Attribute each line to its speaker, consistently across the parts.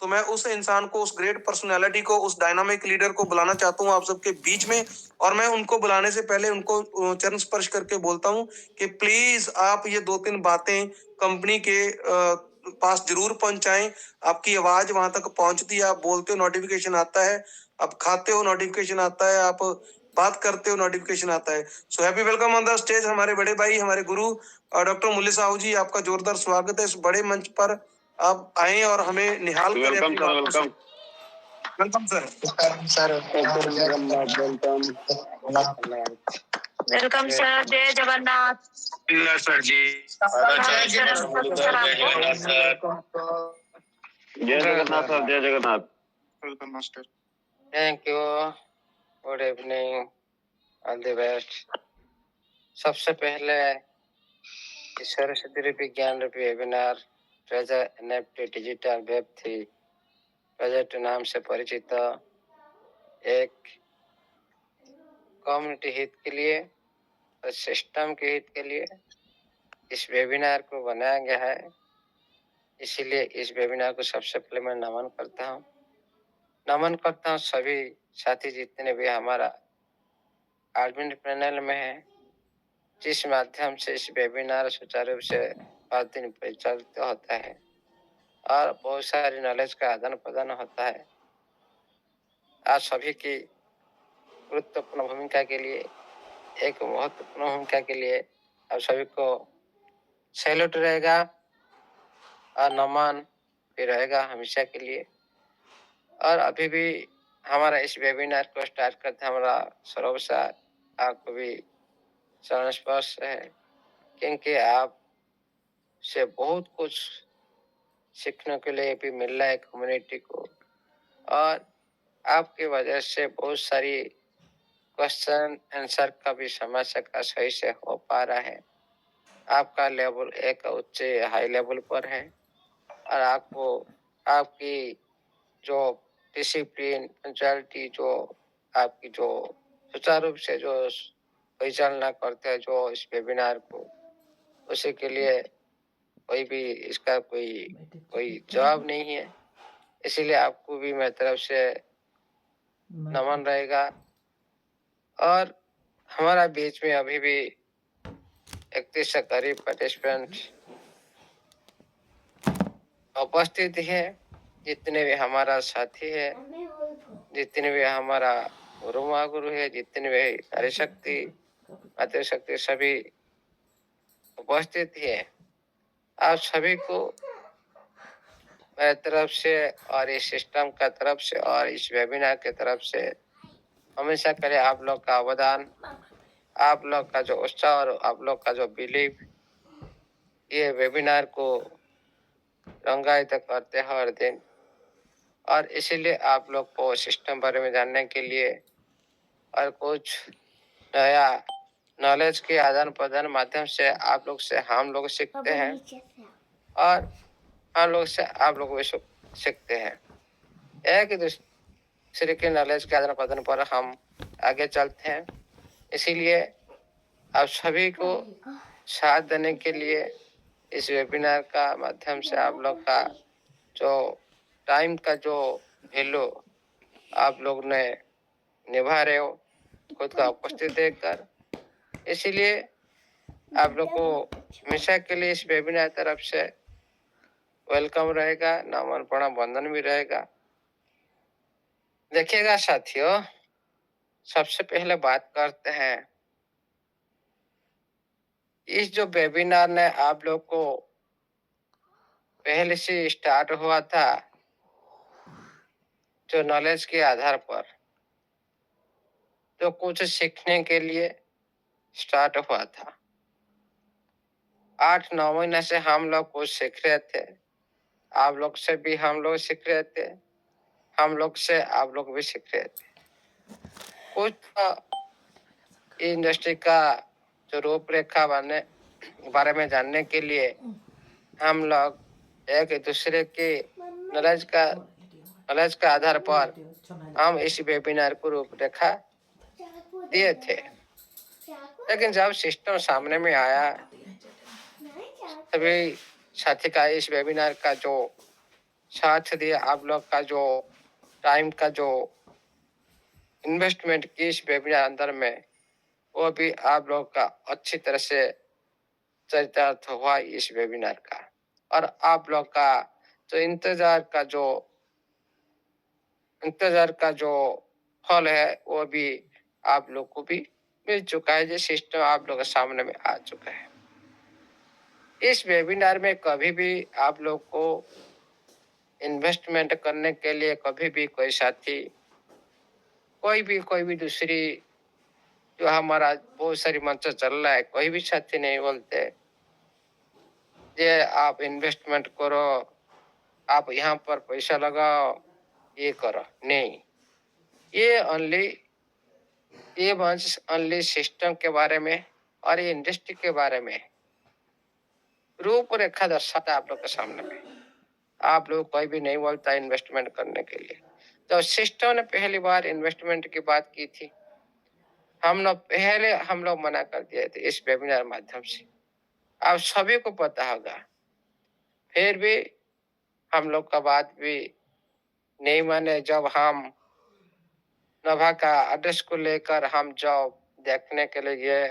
Speaker 1: तो मैं उस इंसान को, उस ग्रेट पर्सनैलिटी को, उस डायनामिक लीडर को बुलाना चाहता हूँ आप सबके बीच में। और मैं उनको बुलाने से पहले उनको चरण स्पर्श करके बोलता हूँ कि प्लीज आप ये 2-3 बातें कंपनी के पास जरूर पहुंचाएं। आपकी आवाज वहां तक पहुंचती है, आप बोलते हो नोटिफिकेशन आता है, आप खाते हो नोटिफिकेशन आता है, आप बात करते हो नोटिफिकेशन आता है। So happy welcome on the stage हमारे बड़े भाई, हमारे गुरु डॉक्टर मुल्ले साहू जी। आपका जोरदार स्वागत है इस बड़े मंच पर। आप आए और हमें निहाल करें।
Speaker 2: Welcome sir, welcome
Speaker 1: welcome sir.
Speaker 3: Welcome sir, जय जगन्नाथ
Speaker 2: सर जी।
Speaker 3: जय जगन्नाथ सर।
Speaker 2: जय जगन्नाथ सर, जय Jagannath.
Speaker 1: Welcome master.
Speaker 4: Thank you, good evening, all the best. सबसे पहले सरस्वती रूपी ज्ञान रूपी webinar treasure NFT digital web 3 project नाम से परिचित एक कम्युनिटी हित के लिए और सिस्टम के हित के लिए इस वेबिनार को बनाया गया है। इसीलिए इस वेबिनार को सबसे पहले मैं नमन करता हूँ सभी साथी जितने भी हमारा एडमिन पैनल में है, जिस माध्यम से इस वेबिनार सुचारू रूप से 5 दिन परिचालित होता है और बहुत सारी नॉलेज का आदान प्रदान होता है। आज सभी की गुरुत्वपूर्ण भूमिका के लिए, एक महत्वपूर्ण भूमिका के लिए आप सभी को सैल्यूट रहेगा और नमन भी रहेगा हमेशा के लिए। और अभी भी हमारा इस वेबिनार को स्टार्ट करते हमारा सौरभ सर आपको भी चरण स्पर्श है, क्योंकि आप से बहुत कुछ सीखने के लिए भी मिल रहा है कम्युनिटी को, और आपकी वजह से बहुत सारी क्वेश्चन आंसर का भी समस्या का सही से हो पा रहा है। आपका लेवल एक उच्च हाई लेवल पर है और आपको आपकी जो डिसिप्लिन पंचुअलिटी, जो आपकी जो सुचारू रूप से जो परिचालना करते हैं जो इस वेबिनार को, उसी के लिए कोई भी इसका कोई जवाब नहीं है। इसीलिए आपको भी मेरी तरफ से नमन रहेगा। और हमारा बीच में अभी भी 31 से करीब पार्टिसिपेंट उपस्थित है। जितने भी हमारा साथी है, जितने भी हमारा गुरु महागुरु है, जितने भी नारी शक्ति मातृशक्ति सभी उपस्थित है। आप सभी को मेरी तरफ से और इस सिस्टम का तरफ से और इस वेबिनार के तरफ से हमेशा करे आप लोग का अवदान, आप लोग का जो उत्साह और आप लोग का जो बिलीव ये वेबिनार को रंगायित करते हैं हर दिन। और इसीलिए आप लोग को सिस्टम बारे में जानने के लिए और कुछ नया नॉलेज के आदान प्रदान माध्यम से आप लोग से हम लोग सीखते हैं और हम लोग से आप लोग भी सीखते हैं। एक दूसरे के नॉलेज के आदान प्रदान पर हम आगे चलते हैं। इसीलिए आप सभी को साथ देने के लिए इस वेबिनार का माध्यम से आप लोग का जो टाइम का जो वैल्यू आप लोग ने निभा रहे हो खुद का उपस्थित देकर, इसीलिए आप लोग को हमेशा के लिए इस वेबिनार तरफ से वेलकम रहेगा, नमन प्रणाम वंदन भी रहेगा। देखिएगा साथियों, सबसे पहले बात करते हैं इस जो वेबिनार ने आप लोग को पहले से स्टार्ट हुआ था जो नॉलेज के आधार पर जो कुछ सीखने के लिए स्टार्ट हुआ था। 8-9 महीने से हम लोग कुछ सीख रहे थे, आप लोग से भी हम लोग सीख रहे थे, हम लोग से आप लोग भी सीख रहे थे। कुछ इंडस्ट्री का जो रूपरेखा बारे में जानने के लिए हम लोग एक दूसरे के नॉलेज का आधार पर हम इस वेबिनार को रूपरेखा दिए थे। लेकिन जब सिस्टम सामने में आया, सभी साथी का इस वेबिनार का जो साथ दिया। आप लोग का जो टाइम का जो इन्वेस्टमेंट की इस वेबिनार अंदर में, वो भी आप लोग का अच्छी तरह से चरितार्थ हुआ इस वेबिनार का। और आप लोग का जो इंतजार का जो फल है वो भी आप लोग को भी मिल चुका है। जो सिस्टम आप लोग के सामने में आ चुका है। इस वेबिनार में कभी भी आप लोग को इन्वेस्टमेंट करने के लिए कभी भी कोई साथी, कोई भी दूसरी, जो हमारा बहुत सारी मंच चल रहा है, कोई भी साथी नहीं बोलते ये आप इन्वेस्टमेंट करो, आप यहाँ पर पैसा लगाओ, ये करो। नहीं, ये मंच ओनली सिस्टम के बारे में और ये इंडस्ट्री के बारे में रूपरेखा दर्शाता है आप लोग के सामने में। आप लोग कोई भी नहीं बोलता इन्वेस्टमेंट करने के लिए। तो सिस्टम ने पहली बार इन्वेस्टमेंट की बात की थी, हम लोग मना कर दिए थे इस वेबिनार माध्यम से। आप सभी को पता होगा, फिर भी हम लोग का बात भी नहीं माने। जब हम नभा का एड्रेस को लेकर हम जब देखने के लिए गए,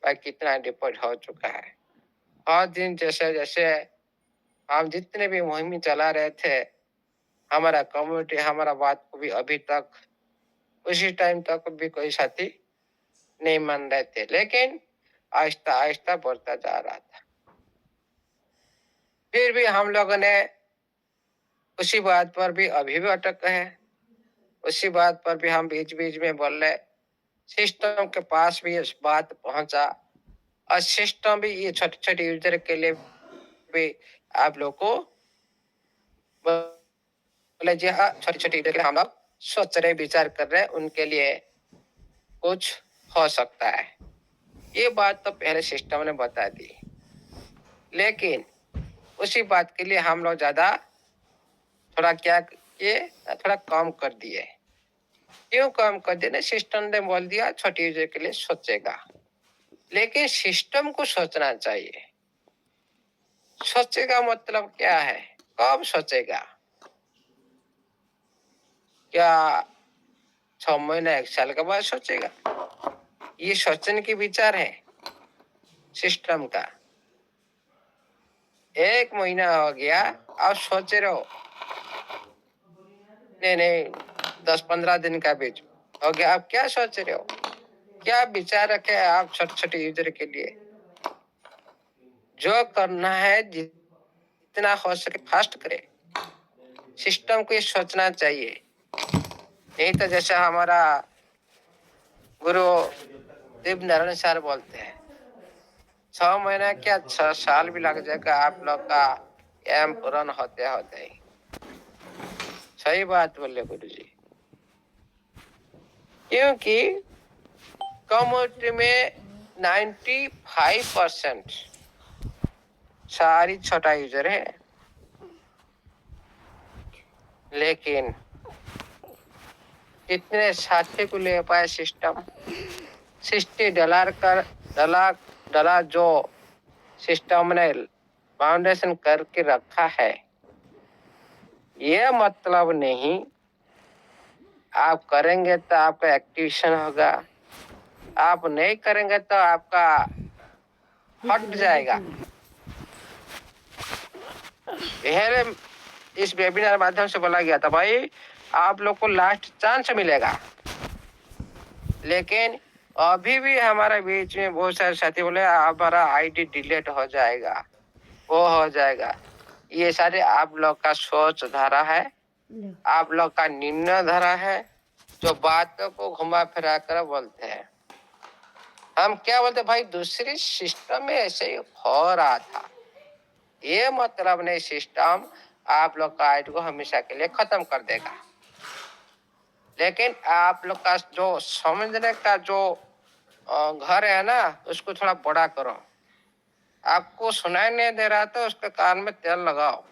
Speaker 4: भाई कितना डिपोजिट हो चुका है। हर दिन जैसे जैसे हम जितने भी मुहिम चला रहे थे, हमारा कम्युनिटी हमारा बात को भी अभी तक उसी टाइम तक भी कोई साथी नहीं मान रहे थे, लेकिन आहिस्ता आहिस्ता बढ़ता जा रहा था। फिर भी हम लोगों ने उसी बात पर भी अभी भी अटक है, उसी बात पर भी हम बीच बीच में बोल रहे। सिस्टम के पास भी इस बात पहुंचा और सिस्टम भी ये छोटे छोटे यूजर के लिए भी आप लोग को बोले जी हाँ, छोटे छोटे यूजर के लिए हम लोग सोच रहे, विचार कर रहे, उनके लिए कुछ हो सकता है। ये बात तो पहले सिस्टम ने बता दी, लेकिन उसी बात के लिए हम लोग ज्यादा थोड़ा क्या किए, थोड़ा कम कर दिए। क्यों कम कर दिए? सिस्टम ने बोल दिया छोटे यूजर के लिए सोचेगा, लेकिन सिस्टम को सोचना चाहिए। सोचेगा मतलब क्या है? कब सोचेगा? क्या 6 महीना 1 साल के बाद सोचेगा? ये सोचने की विचार है सिस्टम का। 1 महीना हो गया, आप सोच रहे हो। नहीं 10-15 दिन का बीच हो गया, आप क्या सोच रहे हो? क्या विचार रखे आप छोटे छोटे यूजर के लिए? जो करना है जितना हो सके फास्ट करे। सिस्टम को ये सोचना चाहिए, नहीं तो जैसे हमारा गुरु देव नारायण सर बोलते हैं, 6 महीना क्या 6 साल भी लग जाएगा आप लोग का एम पूर्ण होते होते ही। सही बात बोले गुरु जी, क्योंकि कम्युनिटी में 95% सारी छोटा यूजर है, लेकिन कितने साथी को ले पाए सिस्टम? $60 डला जो सिस्टम ने फाउंडेशन करके रखा है, ये मतलब नहीं आप करेंगे तो आपका एक्टिवेशन होगा, आप नहीं करेंगे तो आपका हट जाएगा। पहले इस वेबिनार माध्यम से बोला गया था भाई आप लोग को लास्ट चांस मिलेगा, लेकिन अभी भी हमारे बीच में बहुत सारे साथी बोले हमारा आईडी डिलीट हो जाएगा, वो हो जाएगा। ये सारे आप लोग का सोच धारा है, आप लोग का निर्णय धारा है, जो बातों को घुमा फिरा कर बोलते हैं। हम क्या बोलते भाई, दूसरी सिस्टम में ऐसे ही हो रहा था, ये मतलब नहीं सिस्टम आप लोग का आईडी को हमेशा के लिए खत्म कर देगा। लेकिन आप लोग का जो समझने का जो घर है ना, उसको थोड़ा बड़ा करो। आपको सुनाई नहीं दे रहा तो उसके कान में तेल लगाओ,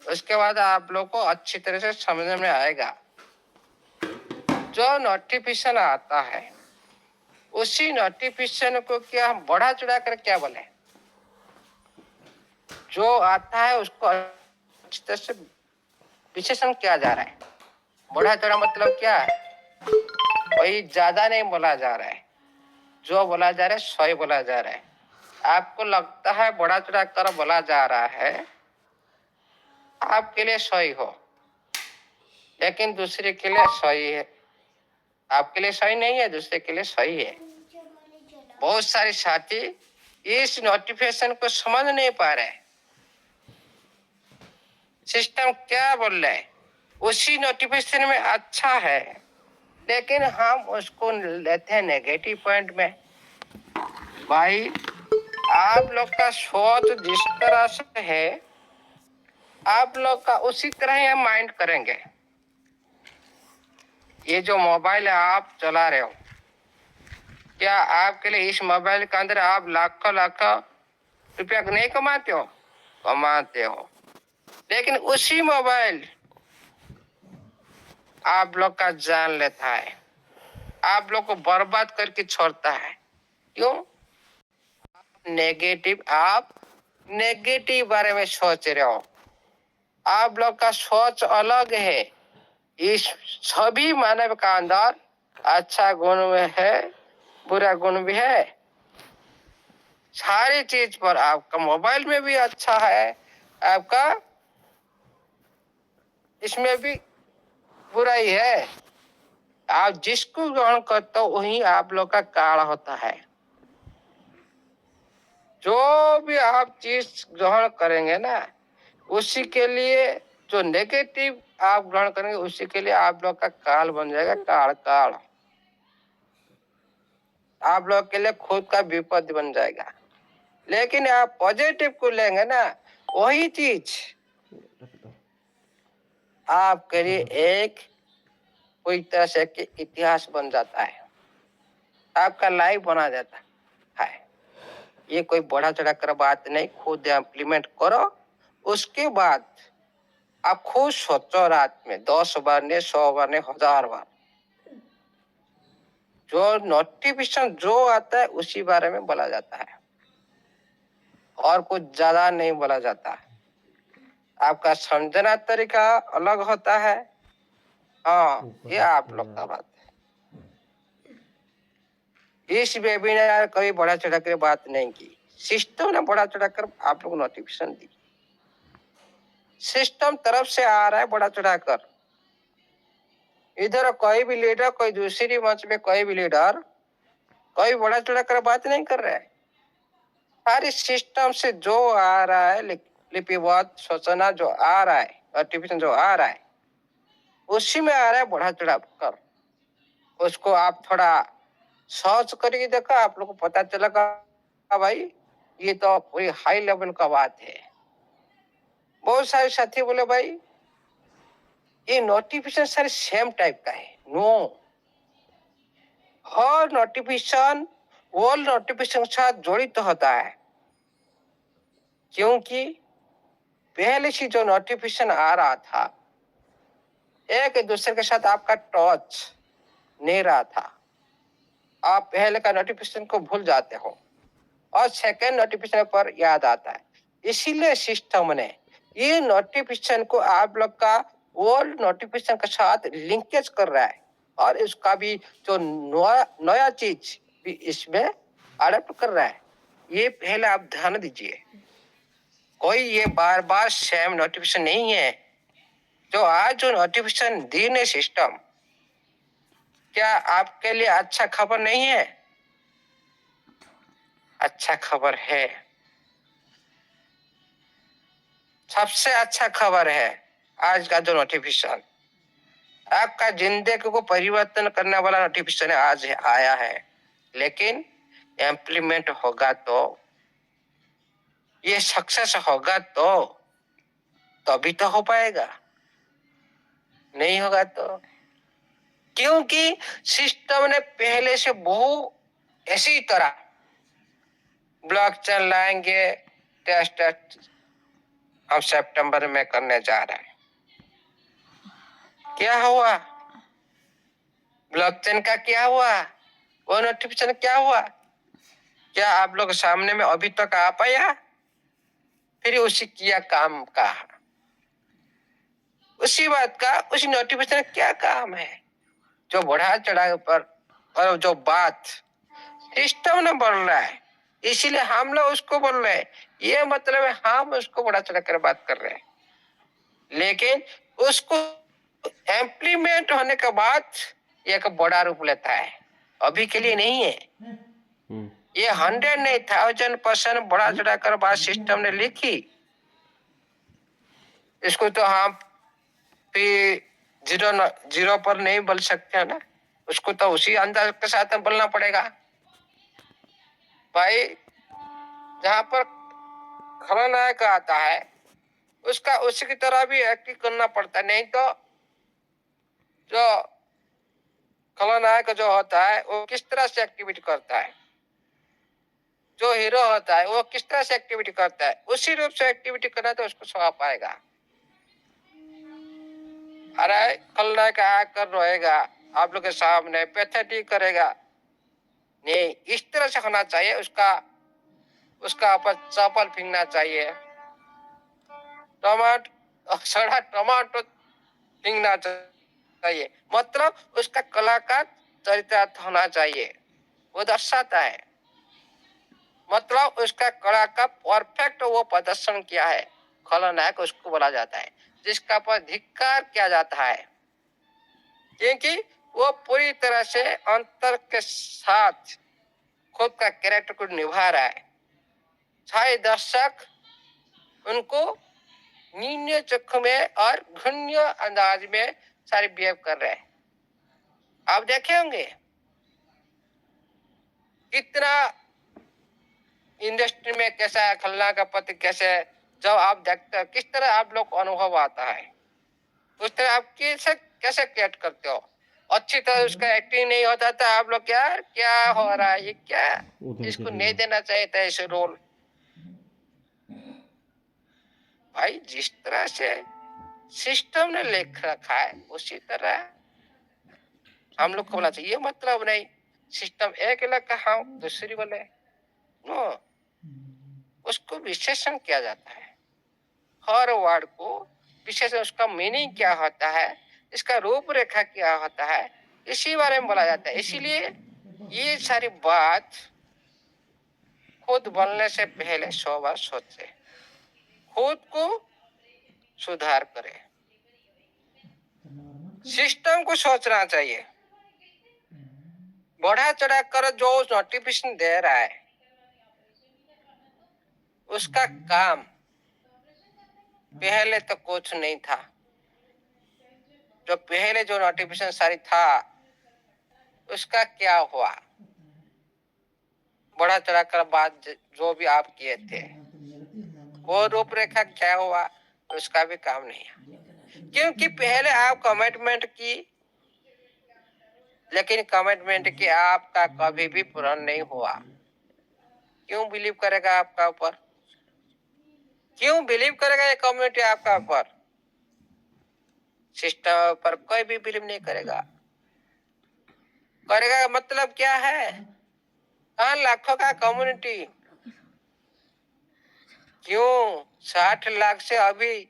Speaker 4: उसके बाद आप लोग को अच्छी तरह से समझ में आएगा। जो नोटिफिकेशन आता है उसी नोटिफिकेशन को क्या हम बढ़ा चढ़ा कर क्या बोले, जो आता है उसको अच्छी तरह से विशेषण किया जा रहा है। बढ़ा चढ़ा मतलब क्या है? वही ज्यादा नहीं बोला जा रहा है, जो बोला जा रहा है सही बोला जा रहा है। आपको लगता है बढ़ा चढ़ा कर बोला जा रहा है आपके लिए सही हो, लेकिन दूसरे के लिए सही है। आपके लिए सही नहीं है, दूसरे के लिए सही है। बहुत सारे साथी इस नोटिफिकेशन को समझ नहीं पा रहे। सिस्टम क्या बोल रहा है उसी नोटिफिकेशन में अच्छा है, लेकिन हम उसको लेते हैं नेगेटिव पॉइंट में। भाई आप लोग का सोच जिस तरह से है, आप लोग का उसी तरह ही हम माइंड करेंगे। ये जो मोबाइल आप चला रहे हो, क्या आपके लिए इस मोबाइल के अंदर आप लाखों लाखों रुपया नहीं कमाते हो? कमाते हो, लेकिन उसी मोबाइल आप लोग का जान लेता है, आप लोग को बर्बाद करके छोड़ता है। क्यों? आप नेगेटिव बारे में सोच रहे हो। आप लोग का सोच अलग है। इस सभी मानव का अंदर अच्छा गुण में है, बुरा गुण भी है। सारी चीज पर आपका मोबाइल में भी अच्छा है, आपका इसमें भी बुरा ही है। आप जिसको ग्रहण करते हो वही आप लोग का काल होता है। जो भी आप चीज ग्रहण करेंगे ना, उसी के लिए जो नेगेटिव आप ग्रहण करेंगे उसी के लिए आप लोग का काल बन जाएगा। काल आप लोग के लिए खुद का विपद बन जाएगा। लेकिन आप पॉजिटिव को लेंगे ना, वही चीज आपके लिए एक कोई तरह से के इतिहास बन जाता है, आपका लाइफ बना जाता है। ये कोई बढ़ा चढ़ा कर बात नहीं, खुद इम्प्लीमेंट करो। उसके बाद आप खुद सोचो, रात में 10 बार ने, 100 बार ने, 1000 बार जो नोटिफिकेशन जो आता है उसी बारे में बोला जाता है, और कुछ ज्यादा नहीं बोला जाता। आपका समझना तरीका अलग होता है। हाँ, ये आप लोग का बात है। इस वेबिनार कभी बढ़ा चढ़ा कर बात नहीं की। सिस्टम ने बढ़ा चढ़ा कर आप लोग नोटिफिकेशन दी। सिस्टम तरफ से आ रहा है बढ़ा चढ़ा कर। इधर कोई भी लीडर, कोई दूसरी मंच में कोई भी लीडर कोई बढ़ा चढ़ा कर बात नहीं कर रहा है। सारी सिस्टम से जो आ रहा है, लिपिबद्ध सूचना जो आ रहा है, नोटिफिकेशन जो आ रहा है, उसी में आ रहा है बढ़ा चढ़ा कर। उसको आप थोड़ा सर्च करके देखो, आप लोग को पता चलेगा भाई ये तो पूरी हाई लेवल का बात है। बहुत सारे साथी बोले भाई ये नोटिफिकेशन सारे सेम टाइप का है। नो, हर नोटिफिकेशन ऑल नोटिफिकेशन के साथ जड़ित होता है, क्योंकि पहले से जो नोटिफिकेशन आ रहा था, एक दूसरे के साथ आपका टच नहीं रहा था। आप पहले का नोटिफिकेशन को भूल जाते हो और सेकंड नोटिफिकेशन पर याद आता है। इसीलिए सिस्टम ने ये नोटिफिकेशन को आप लोग का ओल्ड नोटिफिकेशन के साथ लिंकेज कर रहा है, और इसका भी जो नया चीज भी इसमें अडॉप्ट कर रहा है। ये पहले आप ध्यान दीजिए, कोई ये बार बार सेम नोटिफिकेशन नहीं है। जो आज जो नोटिफिकेशन दी ने सिस्टम, क्या आपके लिए अच्छा खबर नहीं है? अच्छा खबर है, सबसे अच्छा खबर है आज का जो नोटिफिकेशन। आपका जिंदगी को परिवर्तन करने वाला नोटिफिकेशन आज आया है, लेकिन इम्प्लीमेंट होगा तो, ये सक्सेस होगा तो तभी तो हो पाएगा, नहीं होगा तो। क्योंकि सिस्टम ने पहले से बहुत ऐसी तरह ब्लॉकचेन लाएंगे, टेस्ट हम सितंबर में करने जा रहे हैं। क्या हुआ? ब्लॉकचेन का क्या हुआ? वो नोटिफिकेशन क्या हुआ? क्या आप लोग सामने में अभी तक आ पाया? फिर उसी किया काम का उसी बात का उसी नोटिफिकेशन का क्या काम है? जो बढ़ा चढ़ा पर और जो बात सिस्टम ने बोल रहा है, इसीलिए हम लोग उसको बोल रहे हैं। ये मतलब है हम उसको बढ़ा चढ़ा कर बात कर रहे हैं, लेकिन उसको इम्प्लीमेंट होने के बाद एक बड़ा रूप लेता है, अभी के लिए नहीं है। ये 100 नहीं 1000% बढ़ा चढ़ा कर बात सिस्टम ने लिखी। इसको तो हम जीरो पर नहीं बोल सकते है ना, उसको तो उसी अंदाज के साथ बोलना पड़ेगा। भाई जहाँ पर खलनायक आता है उसका उसी की तरह भी एक्टिंग करना पड़ता है, नहीं तो जो खलनायक जो होता है वो किस तरह से एक्टिविटी करता है, जो हीरो होता है वो किस तरह से एक्टिविटी करता है, उसी रूप से एक्टिविटी करना तो उसको सौंपा पाएगा। अरे खलनायक आकर रहेगा आप लोग के सामने पैथेटिक करेगा, नहीं, इस तरह से होना चाहिए। उसका ऊपर चप्पल फेंकना चाहिए, सड़ा टमाटो फेंकना चाहिए, मतलब उसका कलाकार चरितार्थ होना चाहिए, वो दर्शाता है। मतलब उसका कला का परफेक्ट वो प्रदर्शन किया है, खलनायक उसको बोला जाता है, जिसका पर धिक्कार किया जाता है, क्योंकि वो पूरी तरह से अंतर के साथ खुद का कैरेक्टर को निभा रहा है। सारे दर्शक उनको नीने चक्र में और घृण्य अंदाज में सारे बिहेव कर रहे हैं। आप देखे होंगे कितना इंडस्ट्री में कैसा है खलनायक का पति, कैसे जब आप देखते हो किस तरह आप लोग को अनुभव आता है, उस तरह आप कैसे क्रिएट करते हो। अच्छी तरह उसका एक्टिंग नहीं होता था, आप लोग यार क्या हो रहा है, ये क्या, इसको नहीं देना चाहिए था ऐसे रोल। भाई जिस तरह से सिस्टम ने लिख रखा है उसी तरह हम लोग को बोला चाहिए। मतलब नहीं सिस्टम एक अलग का हम दूसरी बोले, नो, उसको विशेषण किया जाता है। हर वर्ड को विशेषण, उसका मीनिंग क्या होता है, इसका रूपरेखा क्या होता है, इसी बारे में बोला जाता है। इसीलिए ये सारी बात खुद बोलने से पहले 100 बार सोचे, खुद को सुधार करे। सिस्टम को सोचना चाहिए, बढ़ा चढ़ा कर जो नोटिफिकेशन दे रहा है उसका काम पहले तो कुछ नहीं था। जो पहले जो नोटिफिकेशन सारी था उसका क्या हुआ, बढ़ा चढ़ा कर बात जो भी आप किए थे वो रूपरेखा क्या हुआ, उसका भी काम नहीं है। क्योंकि पहले आप कमिटमेंट की, लेकिन कमिटमेंट की आपका कभी भी पूरा नहीं हुआ। क्यों बिलीव करेगा आपका ऊपर, क्यों बिलीव करेगा ये कम्युनिटी आपका ऊपर? सिस्टम पर कोई भी बिलीव नहीं करेगा। करेगा मतलब क्या है, लाखों का कम्युनिटी, क्यों 60 लाख से अभी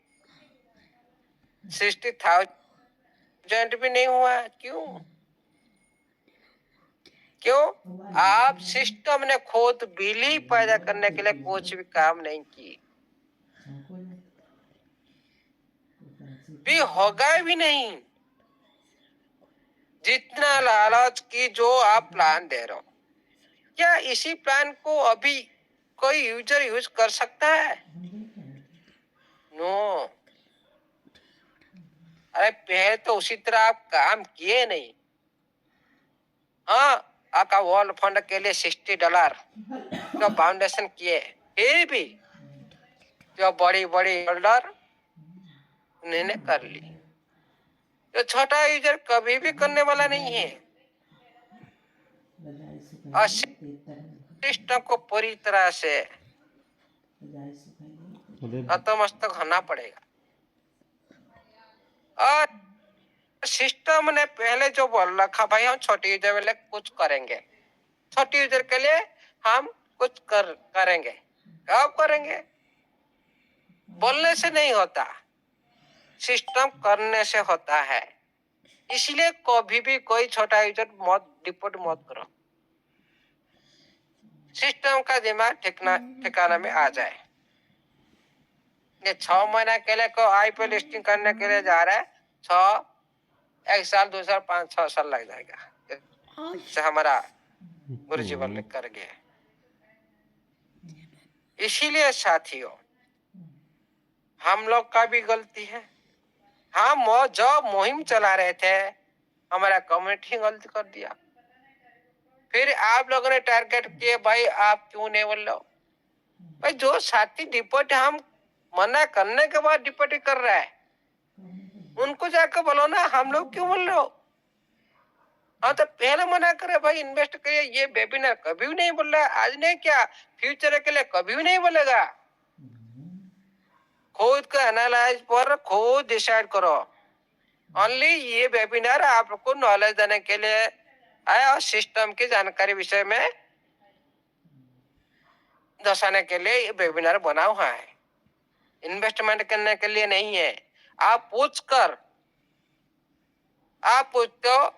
Speaker 4: 60,000 भी नहीं हुआ? क्यों आप सिस्टम ने खुद बिलीव पैदा करने के लिए कुछ भी काम नहीं की, भी होगा भी नहीं। जितना लालच की जो आप प्लान दे रहे हो, क्या इसी प्लान को अभी कोई यूजर यूज कर सकता है? नो। अरे पहले तो उसी तरह आप काम किए नहीं। हाँ, आपका वर्ल्ड फंड के लिए $60 जो फाउंडेशन किए, फिर भी जो बड़ी बड़ी होल्डर उन्होंने कर ली, जो छोटा यूजर कभी भी करने वाला नहीं है। और सिस्टम को पूरी तरह से नतमस्तक होना पड़ेगा। और सिस्टम ने पहले जो बोल रखा, भाई हम छोटे यूजर वाले कुछ करेंगे, छोटे यूजर के लिए हम कुछ करेंगे। कब करेंगे? बोलने से नहीं होता, सिस्टम करने से होता है। इसलिए कभी भी कोई छोटा यूजर मत डिपोट मत करो, सिस्टम का दिमाग ठिकाना में आ जाए। ये 6 महीना के लिए को आईपीओ लिस्टिंग करने के लिए जा रहा है, 1 साल 2 साल 5-6 साल लग जाएगा। इससे हमारा गुरुजी वाले कर गए। इसीलिए साथियों, हम लोग का भी गलती है। हम जो मुहिम चला रहे थे, हमारा कम्युनिटी गलती कर दिया। फिर आप लोगों ने टारगेट किए, भाई आप क्यों नहीं बोल रहे हो? भाई जो साथी डिपोट हम मना करने के बाद डिपोट कर रहा है, उनको जाकर बोलो ना, हम लोग क्यों बोल रहे हो? हाँ तो पहले मना करे भाई, इन्वेस्ट करिए। ये वेबिनार कभी भी नहीं बोल रहा है, आज नहीं क्या फ्यूचर के लिए कभी भी नहीं बोलेगा। खुद का एनालाइज पर खुद डिसाइड करो। ओनली ये वेबिनार आपको नॉलेज देने के लिए है और सिस्टम की जानकारी विषय में दर्शाने के लिए ये वेबिनार बना हुआ है, इन्वेस्टमेंट करने के लिए नहीं है। आप पूछते हो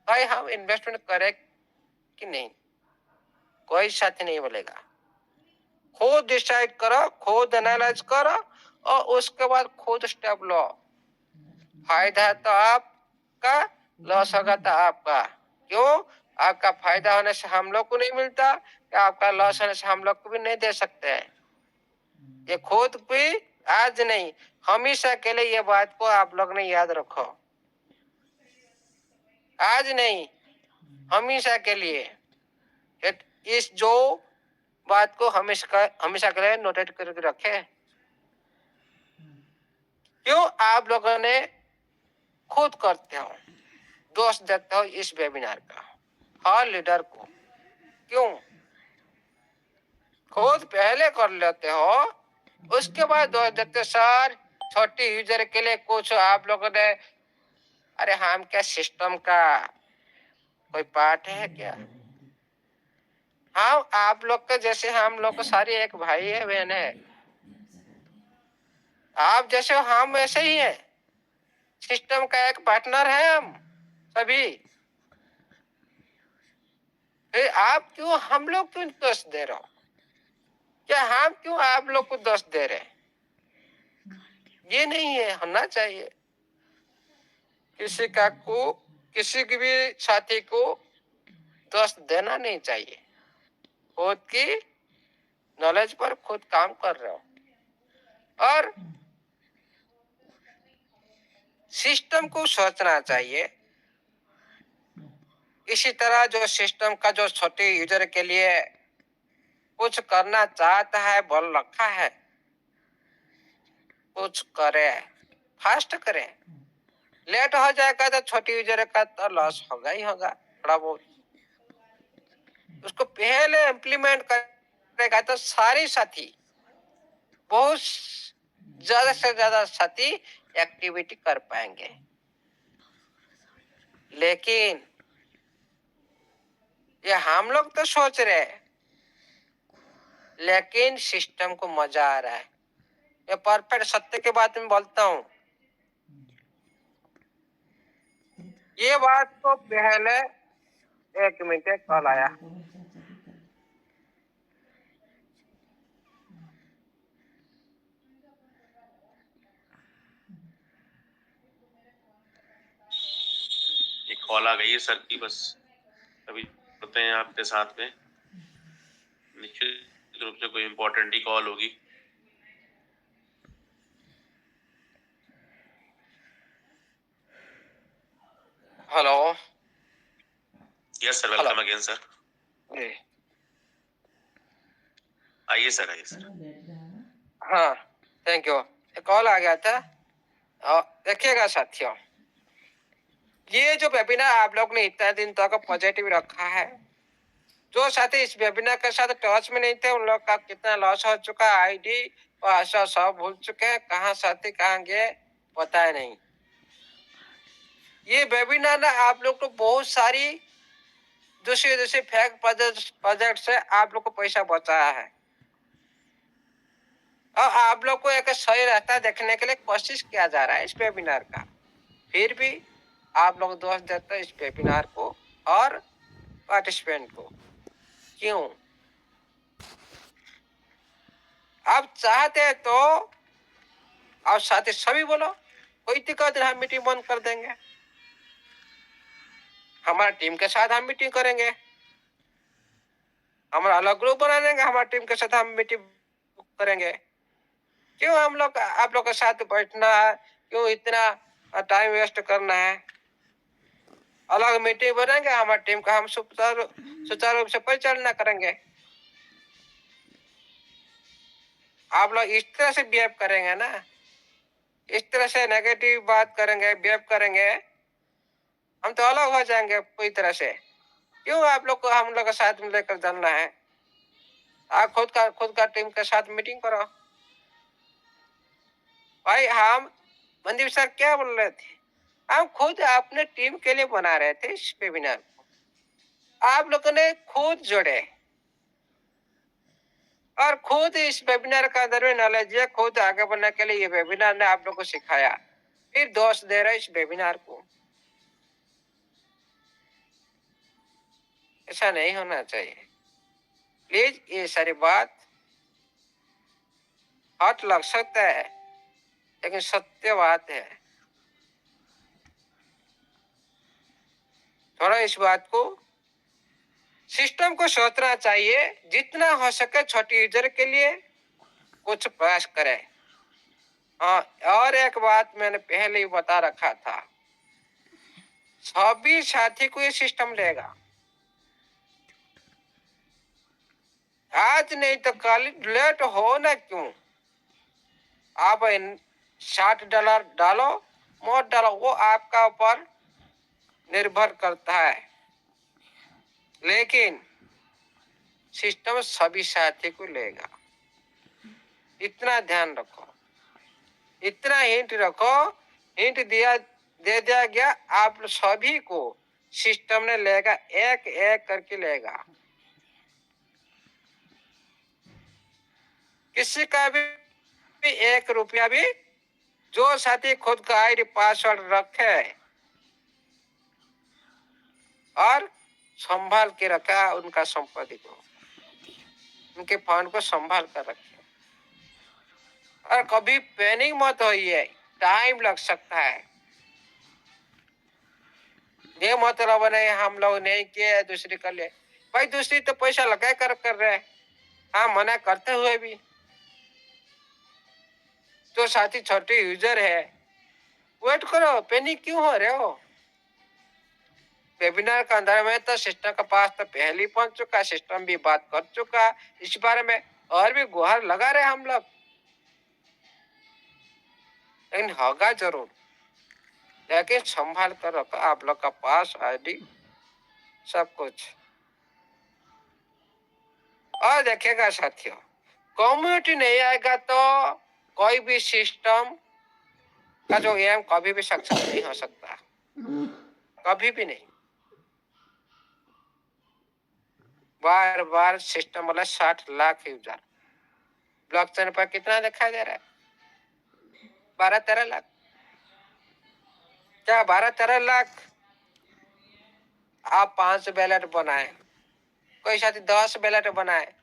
Speaker 4: भाई हम इन्वेस्टमेंट करें कि नहीं, कोई साथी नहीं बोलेगा। खुद डिसाइड करो, खुद एनालाइज करो और उसके बाद खुद स्टेप लो। फायदा तो आपका, लॉस होगा तो आपका। क्यों? आपका फायदा होने से हम लोग को नहीं मिलता, या आपका लॉस होने से हम लोग को भी नहीं दे सकते हैं। ये खुद भी आज नहीं, हमेशा के लिए ये बात को आप लोग ने याद रखो। आज नहीं, हमेशा के लिए इस जो बात को हमेशा के लिए नोटेट करके रखे। क्यों? आप लोगों ने खुद करते हो, दोष देते हो इस वेबिनार का हर लीडर को। क्यों? खुद पहले कर लेते हो, उसके बाद दोष देते। सर छोटी यूजर के लिए कुछ आप लोगों ने, अरे हम क्या सिस्टम का कोई पार्ट है क्या? हाँ, आप लोग के जैसे हम लोग को सारी एक भाई है, बहन है। आप जैसे हो, हम वैसे ही है। सिस्टम का एक पार्टनर है हम सभी। फिर आप क्यों हम लोग क्यों दोष दे रहे हो? क्या हम क्यों आप लोग को दोष दे रहे हैं? ये नहीं है, होना चाहिए। किसी की भी साथी को दोष देना नहीं चाहिए। खुद की नॉलेज पर खुद काम कर रहे हो और सिस्टम को सोचना चाहिए। इसी तरह जो सिस्टम का जो छोटे यूजर के लिए कुछ करना चाहता है, बोल रखा है, कुछ करे, फास्ट करे। लेट हो जाएगा तो छोटे यूजर का तो लॉस होगा ही होगा थोड़ा बहुत। उसको पहले इम्प्लीमेंट करेगा तो सारी साथी, बहुत ज्यादा से ज्यादा साथी एक्टिविटी कर पाएंगे। लेकिन ये हम लोग तो सोच रहे हैं, लेकिन सिस्टम को मजा आ रहा है। ये परफेक्ट सत्य की बात मैं बोलता हूँ। ये बात को पहले 1 मिनट कॉल आया।
Speaker 5: एक कॉल आ गई है सर की, बस अभी होते हैं आपके साथ में। निश्चित रूप से कोई इम्पोर्टेंट ही कॉल होगी।
Speaker 4: Hello.
Speaker 5: Yes sir, welcome again sir. आइए सर, आइए सर।
Speaker 4: हाँ, थैंक यू। कॉल आ गया था। देखिएगा साथियों, ये जो वेबिनार आप लोग ने इतना दिन तक पॉजिटिव रखा है, जो साथी इस वेबिनार के साथ टच में नहीं थे, उन लोग का कितना लॉस हो चुका, आईडी पासवर्ड सब भूल चुके हैं, कहाँ साथी कहाँ गए पता है नहीं। ये वेबिनार ना आप लोग को बहुत सारी दूसरी फेक प्रोजेक्ट से आप लोग को पैसा बचाया है। और आप लोग को एक सही रास्ता देखने के लिए कोशिश किया जा रहा है इस वेबिनार का, फिर भी आप लोग दोष देते हैं इस वेबिनार को और पार्टिसिपेंट को। क्यों? आप चाहते हैं तो आप साथ ही सभी बोलो, कोई दिक्कत नहीं, हम मीटिंग बंद कर देंगे, हमारा टीम के साथ हम मीटिंग करेंगे, हमारा अलग ग्रुप बना देंगे, हमारा टीम के साथ हम मीटिंग करेंगे। क्यों हम लोग आप लोग के साथ बैठना है? क्यों इतना टाइम वेस्ट करना है? अलग मीटिंग बनाएंगे, हमारी टीम का हम सुचारू रूप से परिचालना करेंगे। आप लोग इस तरह से बिहेव करेंगे ना, इस तरह से नेगेटिव बात करेंगे, बिहेव करेंगे, हम तो अलग हो जाएंगे पूरी तरह से। क्यों आप लोग को हम लोग के साथ में लेकर चलना है? आप खुद का टीम के साथ मीटिंग करो। भाई हम मनदीप सर क्या बोल रहे थे, हम खुद अपने टीम के लिए बना रहे थे इस वेबिनार को, आप लोगों ने खुद जोड़े और खुद इस वेबिनार का अंदर में नॉलेज है, खुद आगे बढ़ने के लिए ये वेबिनार ने आप लोग को सिखाया, फिर दोष दे रहे इस वेबिनार को। ऐसा नहीं होना चाहिए। प्लीज ये सारी बात हट लग सकता है, लेकिन सत्य बात है। थोड़ा इस बात को सिस्टम को सोचना चाहिए, जितना हो सके छोटी यूजर के लिए कुछ प्रयास करें। हाँ, और एक बात मैंने पहले ही बता रखा था, सभी साथी को ये सिस्टम लेगा, आज नहीं तो कल, लेट हो ना क्यों। आप $60 डालो, मोट डालो, वो आपका ऊपर निर्भर करता है, लेकिन सिस्टम सभी साथी को लेगा। इतना ध्यान रखो, इतना हिंट रखो, हिंट दे दिया गया, आप सभी को सिस्टम ने लेगा, एक एक करके लेगा। किसी का भी ₹1 भी, जो साथी खुद का आईडी पासवर्ड रखे और संभाल के रखा उनका संपत्ति को, उनके फंड को संभाल कर रखे, और कभी पैनिक मत होइए, टाइम लग सकता है। ये मतलब नहीं हम लोग नहीं किए दूसरी कर ले, भाई दूसरी तो पैसा लगा कर रहे हैं, हाँ मना करते हुए भी। तो साथी छोटे यूजर है, वेट करो, पैनिक क्यों हो रहे हो? वेबिनार का अंदर में तो सिस्टम के पास तो पहले ही पहुंच चुका, सिस्टम भी बात कर चुका इस बारे में, और भी गुहार लगा रहे हम लोग, लेकिन होगा जरूर। लेकिन संभाल कर रखो आप लोग का पास आईडी सब कुछ। और देखिएगा साथियों, कम्युनिटी नहीं आएगा तो कोई भी सिस्टम का जो एम कभी भी सक्सेस नहीं हो सकता, कभी भी नहीं। बार बार सिस्टम वाला 60 लाख यूजर, ब्लॉकचेन पर कितना दिखाई दे रहा है? 12-13 लाख। क्या 12-13 लाख? आप 5 बैलेट बनाए, कोई साथी 10 बैलेट बनाए,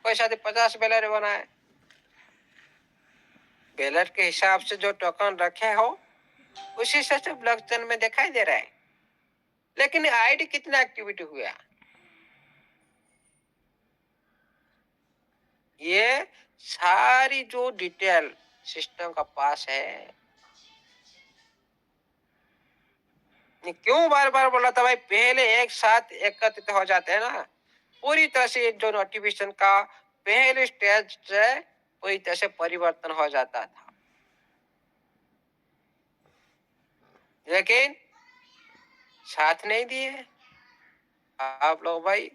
Speaker 4: कोई साथी 50 बैलेट बनाए, बैलेट के हिसाब से जो टोकन रखे हो उसी से ब्लॉकचेन में दिखाई दे रहा है, लेकिन आईडी कितना एक्टिविटी हुआ, ये सारी जो डिटेल सिस्टम का पास है। क्यों बार बार बोला था भाई, पहले एक साथ एकत्रित हो जाते हैं ना, पूरी तरह से जो नोटिफिकेशन का पहले स्टेज से पूरी तरह से परिवर्तन हो जाता था, लेकिन साथ नहीं दिए आप लोग भाई।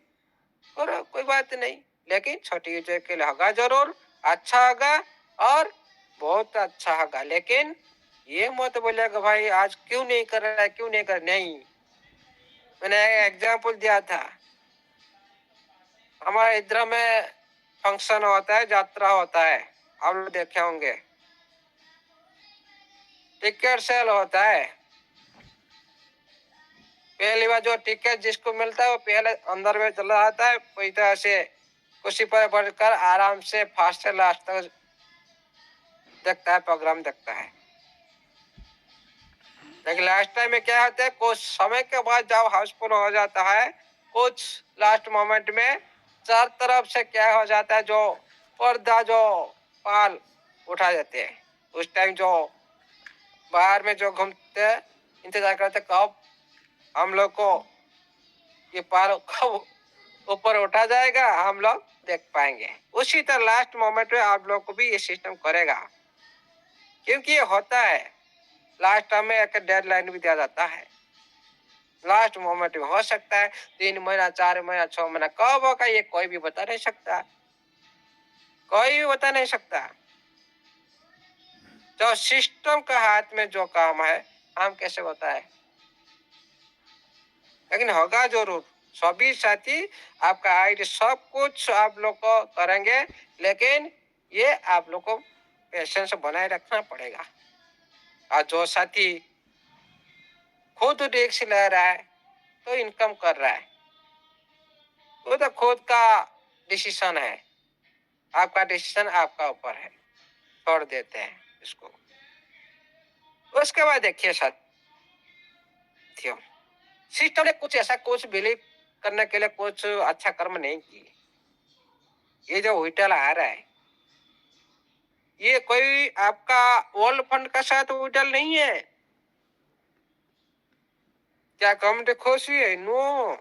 Speaker 4: और कोई बात नहीं, लेकिन छोटी यूजर के लिए होगा जरूर, अच्छा होगा और बहुत अच्छा होगा, लेकिन ये मत बोलेगा भाई आज क्यों नहीं कर रहा है, क्यों नहीं कर, नहीं। मैंने एग्जाम्पल दिया था, हमारे इधर में फंक्शन होता है, यात्रा होता है, आप लोग देखे होंगे, टिकट सेल होता है। पहली बार जो टिकट जिसको मिलता है वो पहले अंदर में चला जाता है, पूरी तरह से कुर्सी पर बैठकर आराम से फास्ट से लास्ट तक देखता है, प्रोग्राम देखता है। लेकिन लास्ट टाइम में क्या होता है, कुछ समय के बाद जब हाउसफुल हो जाता है, कुछ लास्ट मोमेंट में चार तरफ से क्या हो जाता है, जो पर्दा जो पाल उठा देते हैं। उस टाइम जो बाहर में जो घूमते इंतजार करते कब हम लोग को ये पाल कब ऊपर उठा जाएगा, हम लोग देख पाएंगे। उसी तरह लास्ट मोमेंट में आप लोग को भी ये सिस्टम करेगा, क्योंकि ये होता है लास्ट टाइम में एक डेडलाइन भी दिया जाता है। लास्ट मोमेंट में हो सकता है 3 महीना, 4 महीना, 6 महीना, कब होगा ये कोई भी बता नहीं सकता, कोई भी बता नहीं सकता। जो सिस्टम का हाथ में जो काम है हम कैसे बताए, लेकिन होगा जरूर। सभी साथी आपका आईडी सब कुछ आप लोग को करेंगे, लेकिन ये आप लोग को पेशेंस बनाए रखना पड़ेगा। और जो साथी खुद रिस्क ले रहा है तो इनकम कर रहा है, वो तो खुद का डिसीजन है, आपका डिसीजन आपका ऊपर है, छोड़ देते हैं इसको। उसके बाद देखिए साथियों, सिस्टम ने कुछ ऐसा कुछ बिलीव करने के लिए कुछ अच्छा कर्म नहीं किए। ये जो विड्रॉल आ रहा है, ये कोई आपका ओल्ड फंड का साथ विड्रॉल नहीं है। क्या कम खुशी है? नो,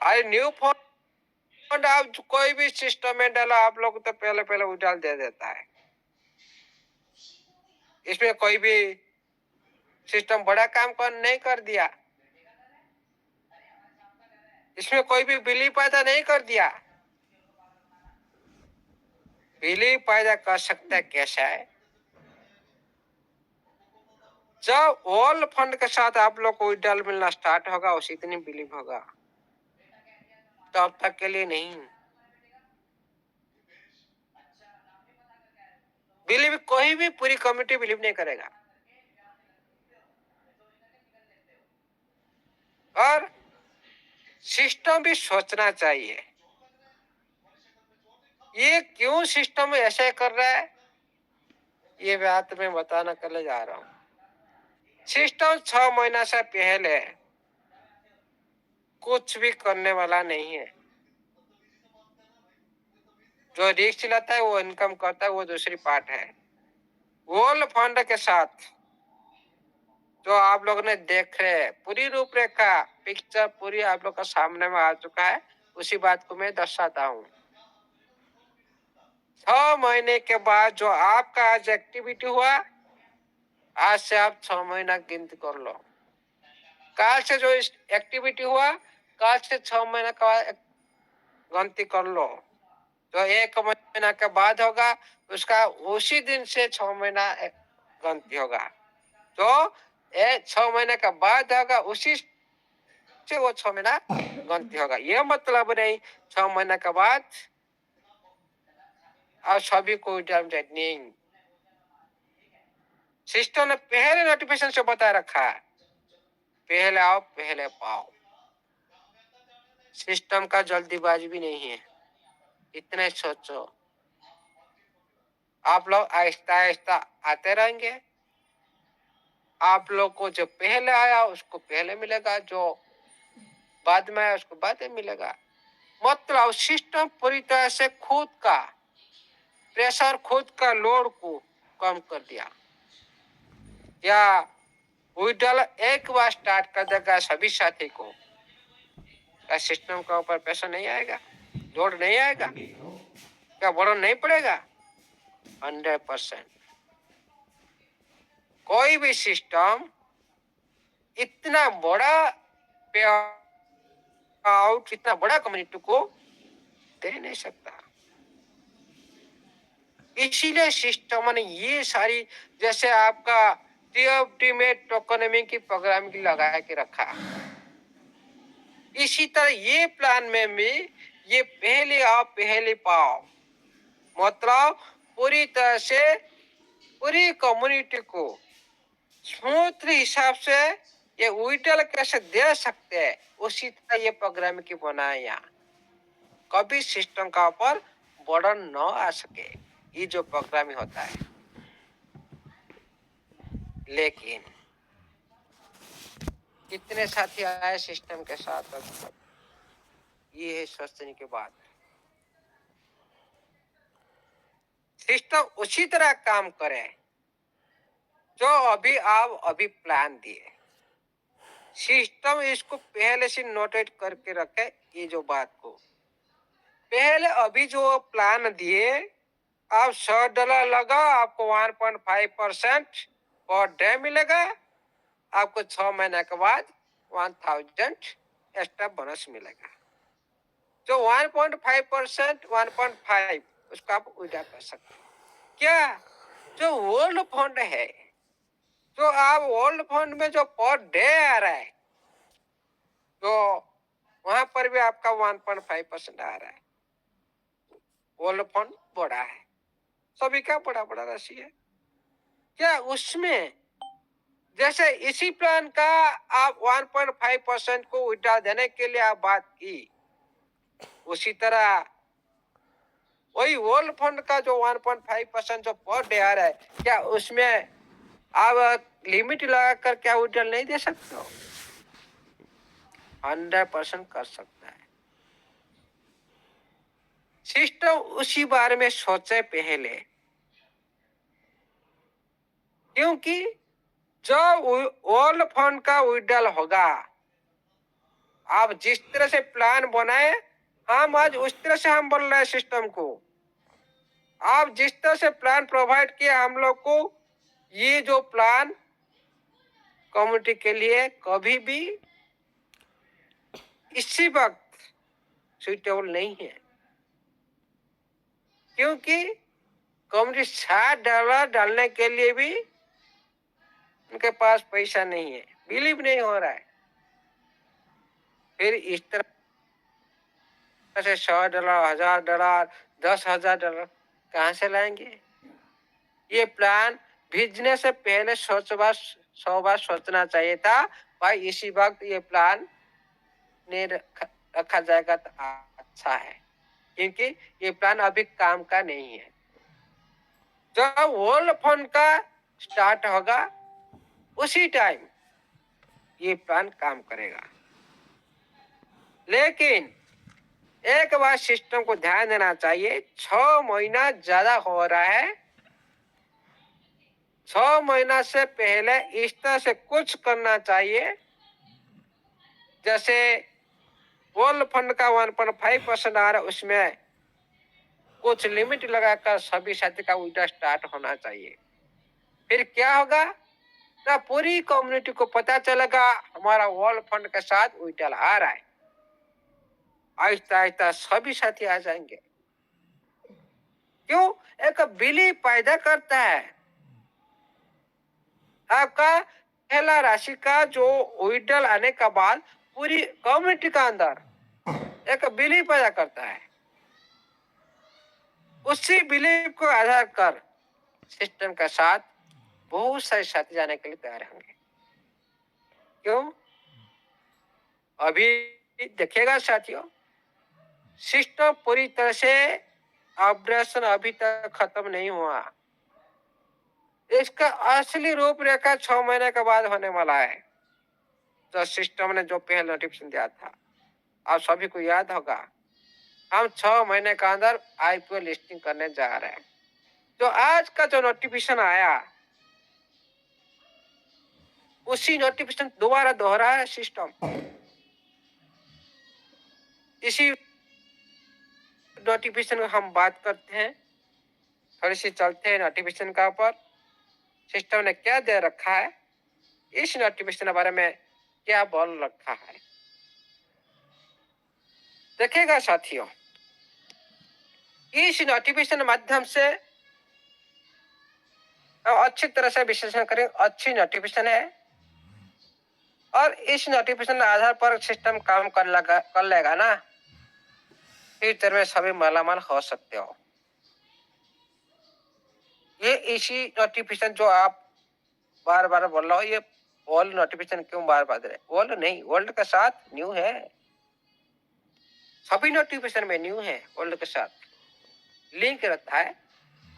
Speaker 4: अरे न्यू फंड आप कोई भी सिस्टम में डाला, आप लोग तो पहले पहले विड्रॉल दे देता है। इसमें कोई भी सिस्टम बड़ा काम नहीं कर दिया, इसमें कोई भी बिलीव पैदा नहीं कर दिया। बिलीव पैदा कर सकता है कैसा है, जब ऑल फंड के साथ आप लोग को विड्रॉल मिलना स्टार्ट होगा उसी दिन बिलीव होगा, तब तक के लिए नहीं। बिलीव कोई भी पूरी कमिटी बिलीव नहीं करेगा। और सिस्टम भी सोचना चाहिए, ये क्यों सिस्टम ऐसे कर रहा है, ये बात मैं बताना कर जा रहा हूँ। सिस्टम 6 महीना से पहले कुछ भी करने वाला नहीं है। जो रिस्क लेता है वो इनकम करता है, वो दूसरी पार्ट है। गोल्ड फंड के साथ जो आप लोगों ने देख रहे हैं, पूरी रूपरेखा पिक्चर पूरी आप लोग का सामने में आ चुका है। उसी बात को मैं दर्शाता हूँ। 6 महीने के बाद जो आपका आज एक्टिविटी हुआ, आज से आप 6 महीना गिनती कर लो। काल से जो एक्टिविटी हुआ, काल से 6 महीना का गिनती कर लो। जो 1 महीना के बाद होगा उसका उसी दिन से 6 महीना गिनती होगा। जो 6 महीने का बाद होगा उसी से वो 6 महीना गिनती होगा। ये मतलब नहीं 6 महीने के बाद और सभी को नहीं। सिस्टम ने पहले नोटिफिकेशन से बता रखा है, पहले आओ पहले पाओ। सिस्टम का जल्दीबाजी भी नहीं है, इतने सोचो। आप लोग आहिस्ता आहिस्ता आते रहेंगे। आप लोग को जो पहले आया उसको पहले मिलेगा, जो बाद में आया उसको बाद में मिलेगा। मतलब सिस्टम पूरी तरह से खुद का प्रेशर, खुद का लोड को कम कर दिया। या विड्रॉल एक बार स्टार्ट कर देगा सभी साथी को, क्या सिस्टम का ऊपर प्रेशर नहीं आएगा, लोड नहीं आएगा, क्या बर्डन नहीं पड़ेगा? 100%। कोई भी सिस्टम इतना बड़ा पे आउट, इतना बड़ा कम्युनिटी को दे नहीं सकता। इसीलिए सिस्टम ने ये सारी, जैसे आपका टीएफटी में टोकनमी की प्रोग्रामिंग लगा के रखा, इसी तरह ये प्लान में भी ये पहले आओ पहले पाओ। मतलब पूरी तरह से पूरी कम्युनिटी को स्मूथ हिसाब से ये विड्रॉल कैसे दे सकते हैं, उसी तरह ये प्रोग्राम की बनाए यहाँ, कभी सिस्टम का ऊपर बर्डन न आ सके, ये जो प्रोग्रामिंग होता है। लेकिन कितने साथी आए सिस्टम के साथ, ये है सोचने की बात। सिस्टम उसी तरह काम करे जो अभी प्लान दिए। सिस्टम इसको पहले से नोटेट करके रखे, ये जो बात को पहले अभी जो प्लान दिए, आप $100 लगा, आपको 1.5% पर डे मिलेगा, आपको 6 महीने के बाद 1000 एक्स्ट्रा बोनस मिलेगा। जो 1.5%, 1.5 उसको आप विड्रॉ कर सकते हैं। क्या जो ओल्ड फंड है, जो आप ओल्ड फंड में जो पर डे आ रहा है, तो वहां पर भी आपका 1.5% आ रहा है। ओल्ड फंड बड़ा है, सभी का बड़ा बड़ा राशि है। क्या उसमें जैसे इसी प्लान का आप 1.5% को विड्रॉ देने के लिए आप बात की, उसी तरह वही ओल्ड फंड का जो 1.5% जो पर डे आ रहा है, क्या उसमें आप लिमिट लगा कर क्या विड्रॉल नहीं दे सकते हो? 100% कर सकता है। सिस्टम उसी बारे में सोचे पहले, क्योंकि जब ओल्ड फंड का विड्रॉल होगा, आप जिस तरह से प्लान बनाए, हम आज उस तरह से हम बोल रहे हैं सिस्टम को, आप जिस तरह से प्लान प्रोवाइड किए हम लोग को, ये जो प्लान कम्युनिटी के लिए कभी भी इसी वक्त सुइटेबल नहीं है, क्योंकि कम्युनिटी $60 डालने के लिए भी उनके पास पैसा नहीं है, बिलीव नहीं हो रहा है। फिर इस तरह से $100, $1000, $10,000 कहाँ से लाएंगे? ये प्लान भेजने से पहले 100 बार सोचना चाहिए था, भाई इसी वक्त ये प्लान नहीं रखा जाएगा तो अच्छा है, क्योंकि ये प्लान अभी काम का नहीं है। जब ओल्ड फंड का स्टार्ट होगा, उसी टाइम ये प्लान काम करेगा। लेकिन एक बार सिस्टम को ध्यान देना चाहिए, 6 महीना ज्यादा हो रहा है, 6 महीना से पहले इस तरह से कुछ करना चाहिए, जैसे ओल्ड फंड का 1.5% आ रहा है, उसमें कुछ लिमिट लगाकर सभी साथी का विड्रॉ स्टार्ट होना चाहिए। फिर क्या होगा ना, पूरी कम्युनिटी को पता चलेगा हमारा ओल्ड फंड के साथ विड्रॉल आ रहा है, आहिस्ता आहिस्ता सभी साथी आ जाएंगे। क्यों? एक बिलीव पैदा करता है। आपका पहला राशि का जो विड्रॉल आने का बाद पूरी कम्युनिटी का अंदर एक बिलीव पैदा करता है। उसी बिलीव को आधार कर सिस्टम के साथ बहुत सारे साथी जाने के लिए तैयार होंगे। क्यों? अभी देखिएगा साथियों, सिस्टम पूरी तरह से ऑपरेशन अभी तक खत्म नहीं हुआ। इसका असली रूपरेखा 6 महीने के बाद होने वाला है। जो सिस्टम ने जो पहले नोटिफिकेशन दिया था, आप सभी को याद होगा, हम 6 महीने के अंदर आईपीओ लिस्टिंग करने जा रहे हैं। जो आज का जो नोटिफिकेशन आया, उसी नोटिफिकेशन दोबारा दोहरा है सिस्टम। इसी नोटिफिकेशन को हम बात करते हैं, थोड़ी सी चलते हैं नोटिफिकेशन का ऊपर। सिस्टम ने क्या दे रखा है, इस नोटिफिकेशन के बारे में क्या बोल रखा है, देखिएगा साथियों। इस नोटिफिकेशन माध्यम से अच्छी तरह से विश्लेषण करें, अच्छी नोटिफिकेशन है, और इस नोटिफिकेशन के आधार पर सिस्टम काम कर लेगा ना, फ्यूचर में सभी मालामाल हो सकते हो। ये इसी नोटिफिकेशन जो आप बार बार बोल रहा हो, ये ओल्ड नोटिफिकेशन क्यों बार बार दे रहे? ओल्ड नहीं, ओल्ड के साथ न्यू है, सभी नोटिफिकेशन में न्यू है, ओल्ड के साथ लिंक रहता है,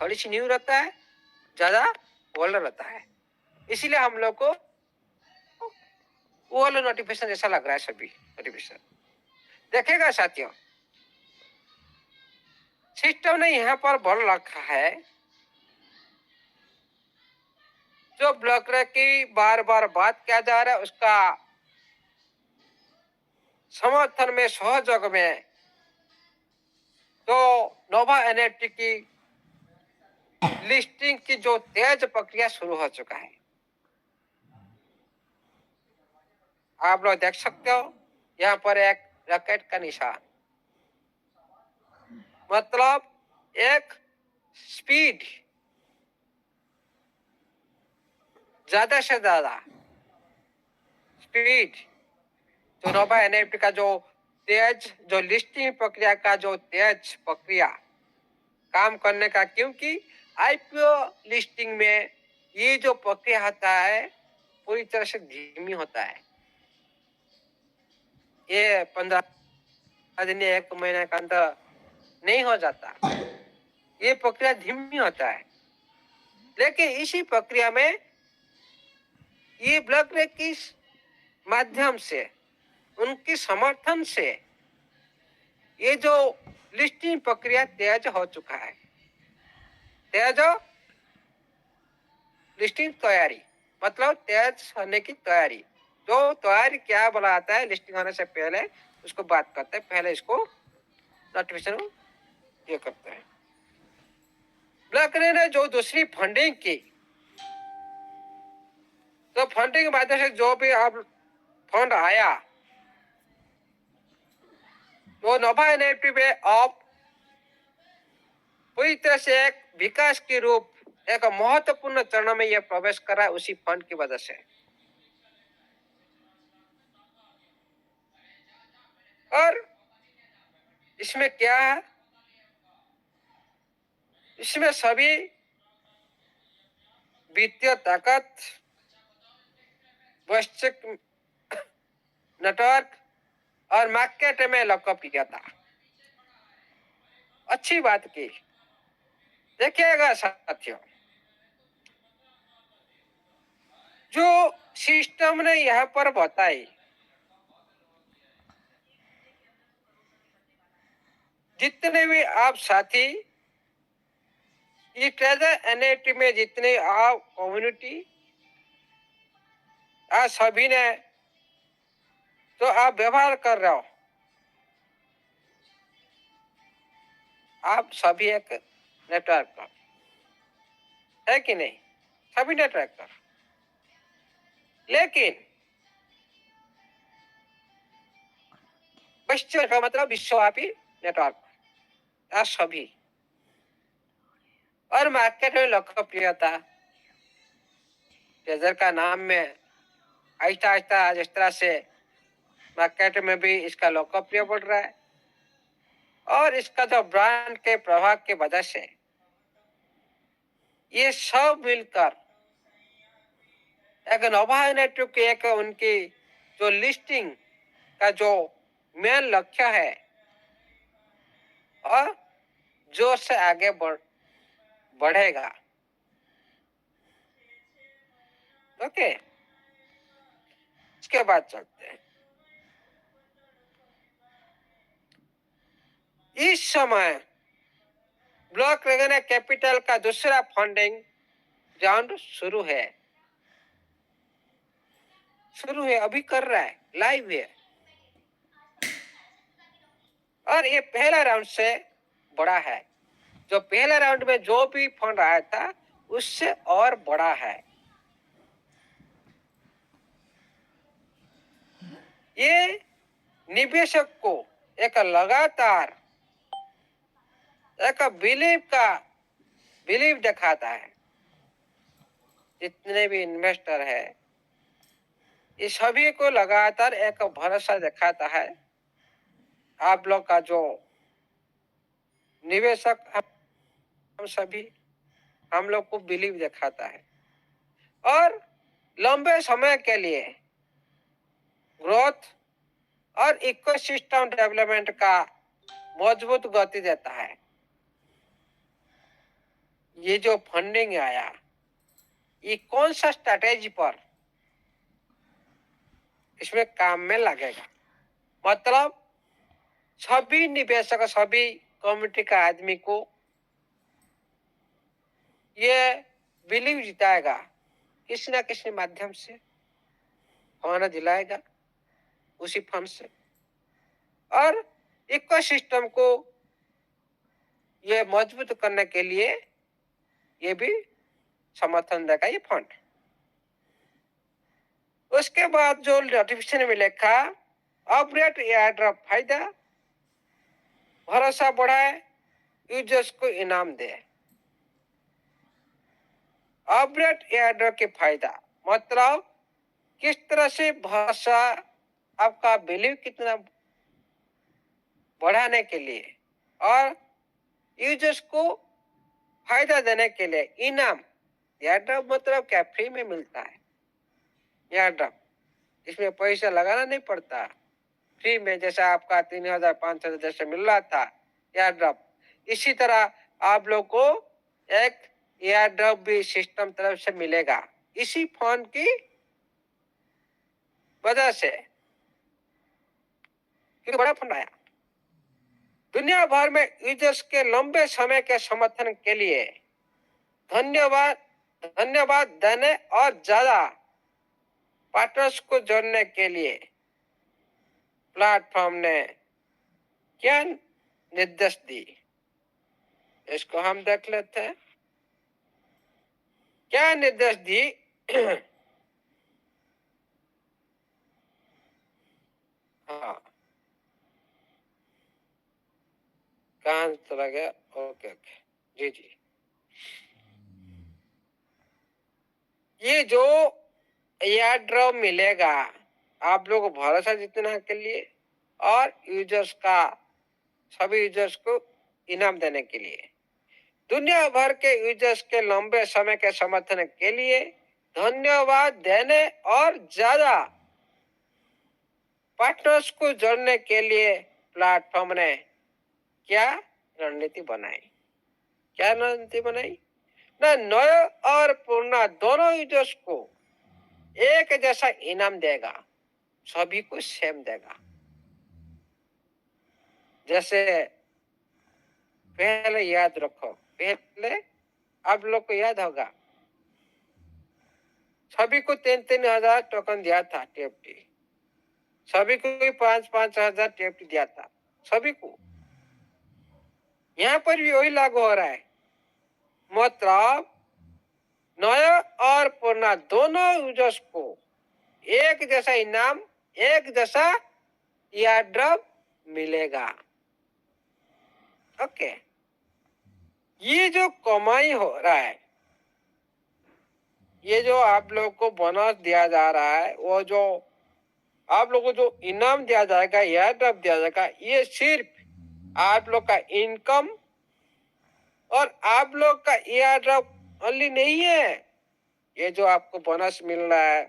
Speaker 4: थोड़ी सी न्यू रहता है, ज्यादा ओल्ड रहता है, इसीलिए हम लोग को ओल्ड नोटिफिकेशन जैसा लग रहा है। सभी नोटिफिकेशन देखेगा साथियों, सिस्टम ने यहाँ पर बोल रखा है जो ब्लॉक की बार बार बात किया जा रहा है उसका समर्थन में, सहयोग में, तो नोवा एनएफटी की लिस्टिंग की जो तेज प्रक्रिया शुरू हो चुका है। आप लोग देख सकते हो यहाँ पर एक रॉकेट का निशान, मतलब एक स्पीड, ज्यादा से ज्यादा स्पीड, जो नोवा एनएफटी का जो तेज, जो लिस्टिंग प्रक्रिया का जो तेज प्रक्रिया काम करने का, क्योंकि आईपीओ लिस्टिंग में ये जो प्रक्रिया होता है पूरी तरह से धीमी होता है। ये 15 दिन, 1 महीने का अंदर नहीं हो जाता, ये प्रक्रिया धीमी होता है। लेकिन इसी प्रक्रिया में ये ब्लॉक के माध्यम से, उनकी समर्थन से ये जो लिस्टिंग प्रक्रिया तेज हो चुका है। तेज लिस्टिंग तैयारी मतलब तेज होने की तैयारी, जो तैयारी क्या बुलाता है लिस्टिंग होने से पहले उसको बात करते हैं, पहले इसको नोटिफिकेशन ये करते हैं। ब्लॉक ने जो दूसरी फंडिंग की, तो फंडिंग के माध्यम से जो भी अब फंड आया वो नोवा एनएफटी में अब पूरी तरह से एक विकास के रूप, एक महत्वपूर्ण चरण में यह प्रवेश कर रहा है उसी फंड की वजह से। और इसमें क्या है, इसमें सभी वित्तीय ताकत, वैश्विक नेटवर्क और मार्केट में लोकप्रियता, अच्छी बात की। देखिएगा साथियों, जो सिस्टम ने यहाँ पर बताई, जितने भी आप साथी ये ट्रेजर एनएफटी में जितने आप कम्युनिटी, आज सभी ने तो आप व्यवहार कर रहे हो, आप सभी एक नेटवर्क पर है कि नहीं, सभी नेटवर्क पर। लेकिन विश्व का मतलब विश्वव्यापी नेटवर्क, आज सभी, और मार्केट में लोकप्रियता, ट्रेजर का नाम में आहिस्ता आहिस्ता जिस तरह से मार्केट में भी इसका लोकप्रिय बढ़ रहा है, और इसका जो ब्रांड के प्रभाव की वजह से ये सब मिलकर एक नोवा एनएफटी की एक उनकी जो लिस्टिंग का जो मेन लक्ष्य है और जोर से आगे बढ़ेगा। ओके, इसके बाद चलते हैं। इस समय ब्लॉक रेगन कैपिटल का दूसरा फंडिंग राउंड शुरू है, अभी कर रहा है, लाइव है, और ये पहला राउंड से बड़ा है। जो पहला राउंड में जो भी फंड आया था उससे और बड़ा है। ये निवेशक को एक लगातार एक बिलीव दिखाता है। जितने भी इन्वेस्टर है ये सभी को लगातार एक भरोसा दिखाता है। आप लोग का जो निवेशक, हम सभी, हम लोग को बिलीव दिखाता है और लंबे समय के लिए ग्रोथ और इकोसिस्टम डेवलपमेंट का मजबूत गति देता है। ये जो फंडिंग आया, ये कौन सा स्ट्रैटेजी पर इसमें काम में लगेगा? मतलब सभी निवेशक, सभी कम्युनिटी का आदमी को ये बिलीव जिताएगा, किसी ना किसी माध्यम से फंड दिलाएगा उसी फंड से, और इकोसिस्टम को ये मजबूत करने के लिए ये भी समर्थन देगा ये फंड। उसके बाद जो नोटिफिकेशन में लिखा, ऑपरेट एयरड्रॉप फायदा, भरोसा बढ़ाए, यूजर्स को इनाम दे। ऑपरेट एयरड्रॉप के फायदा मतलब किस तरह से भरोसा, आपका बिलीव कितना बढ़ाने के लिए और यूजर्स को फायदा देने के लिए इनाम। एयरड्रॉप मतलब क्या? फ्री में मिलता है एयरड्रॉप, इसमें पैसा लगाना नहीं पड़ता, फ्री में। जैसा आपका 3000 5000 जैसे मिल रहा था एयरड्रॉप, इसी तरह आप लोग को एक एयरड्रॉप भी सिस्टम तरफ से मिलेगा इसी फंड की वजह से, क्योंकि बड़ा फंड आया। दुनिया भर में यूजर्स के लंबे समय के समर्थन के लिए धन्यवाद देने और ज्यादा पार्टनर्स को जोड़ने के लिए प्लेटफॉर्म ने क्या निर्देश दी, इसको हम देख लेते हैं। क्या निर्देश दी? हाँ, कहाँ चला गया? ओके ओके, जी जी। ये जो एयरड्रॉप मिलेगा आप लोगों को भरोसा जीतने के लिए और यूजर्स का, सभी यूजर्स को इनाम देने के लिए, दुनिया भर के यूजर्स के लंबे समय के समर्थन के लिए धन्यवाद देने और ज्यादा पार्टनर्स को जोड़ने के लिए प्लेटफॉर्म ने क्या रणनीति बनाई? क्या रणनीति बनाई? ना नए और पुराना दोनों यूजर्स को एक जैसा इनाम देगा, सभी को सेम देगा। जैसे पहले याद रखो, पहले आप लोग को याद होगा सभी को 3,000 टोकन दिया था टीएफटी, सभी को 5,000 टीएफटी दिया था सभी को। यहाँ पर भी वही लागू हो रहा है, मतलब नया और पुराना दोनों यूजर्स को एक जैसा इनाम, एक जैसा एयरड्रॉप मिलेगा। ओके, ये जो कमाई हो रहा है, ये जो आप लोग को बोनस दिया जा रहा है, वो जो आप लोगों को जो इनाम दिया जाएगा, एयरड्रॉप दिया जाएगा, ये सिर्फ आप लोग का इनकम और आप लोग का एयरड्रॉप ओनली नहीं है। ये जो आपको बोनस मिल रहा है,